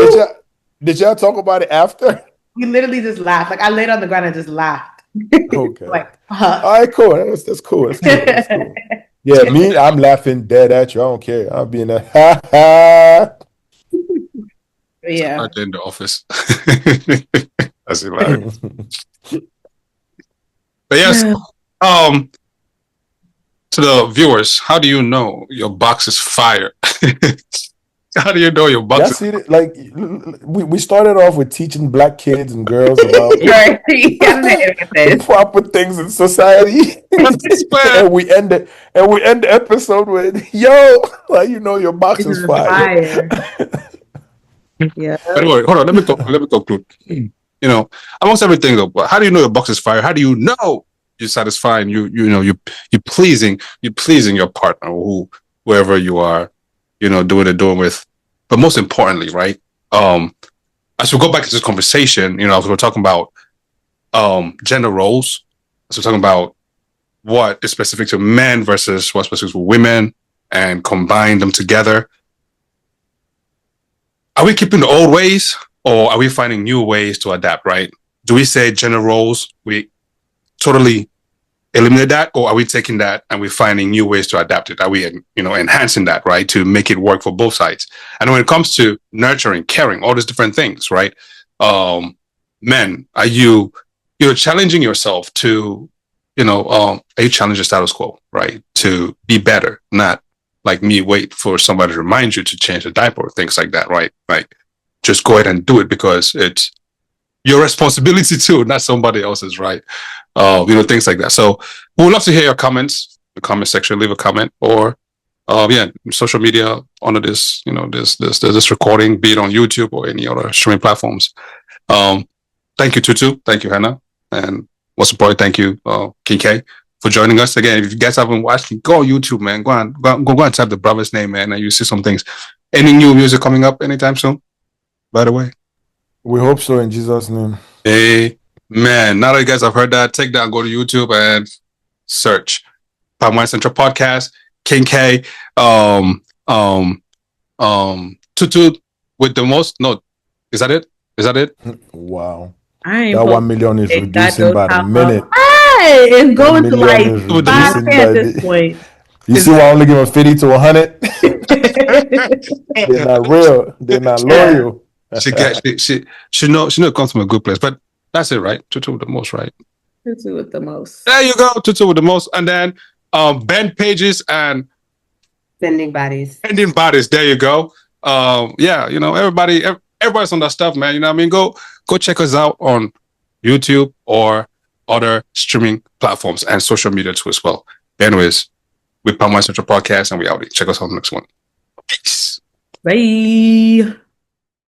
Did y'all talk about it after? We literally just laughed. Like I laid on the ground and just laughed. Okay. Like, all right, cool. That's cool. That's cool. Yeah, me, I'm laughing dead at you. I don't care. I'm being a ha ha. Yeah. Right in the office. That's hilarious. But yes, to the viewers, how do you know your box is fire? How do you know your box is like we started off with teaching black kids and girls about the proper things in society. and we end the episode with like your box is fire. Yeah. Anyway, hold on, let me conclude. Amongst everything though, but how do you know your box is fire? How do you know you're satisfying you're pleasing your partner or whoever you are, doing with. But most importantly, right? As we go back to this conversation, as we're talking about gender roles, as we're talking about what is specific to men versus what's specific to women and combine them together. Are we keeping the old ways or are we finding new ways to adapt, right? Do we say gender roles, we totally eliminate that, or are we taking that and we're finding new ways to adapt it? Are we, enhancing that, right, to make it work for both sides? And when it comes to nurturing, caring, all these different things, right? Men, are you're challenging yourself to, are you challenge the status quo, right? To be better, not like me wait for somebody to remind you to change the diaper or things like that, right? Like just go ahead and do it because it's your responsibility too, not somebody else's, right? Things like that. So we would love to hear your comments in the comment section. Leave a comment or social media under this, this recording, be it on YouTube or any other streaming platforms. Thank you, Tutu. Thank you, Hannah. And most importantly, thank you, King K, for joining us again. If you guys haven't watched, go on YouTube, man. Go and type the brother's name, man, and you see some things. Any new music coming up anytime soon? By the way, we hope so in Jesus' name. Amen. Now that you guys have heard that, take that, go to YouTube and search Palm Wine Central Podcast, King K, Tutu with the most. No, is that it? Wow. I that 1 million is reducing by the minute. It's going to like Million is 5K decent, at this but- point. You see why I'm only giving 50 to 100? They're not real. They're not loyal. She know it comes from a good place. But that's it, right? Tutu with the most, right? Tutu with the most. There you go, Tutu with the most. And then bend pages and Bending bodies. bending bodies. There you go. Yeah, you know, everybody's on that stuff, man. You know what I mean? Go check us out on YouTube or other streaming platforms and social media too as well. Anyways, with Palm Central Podcast, and we out. Check us out on the next one. Peace. Bye.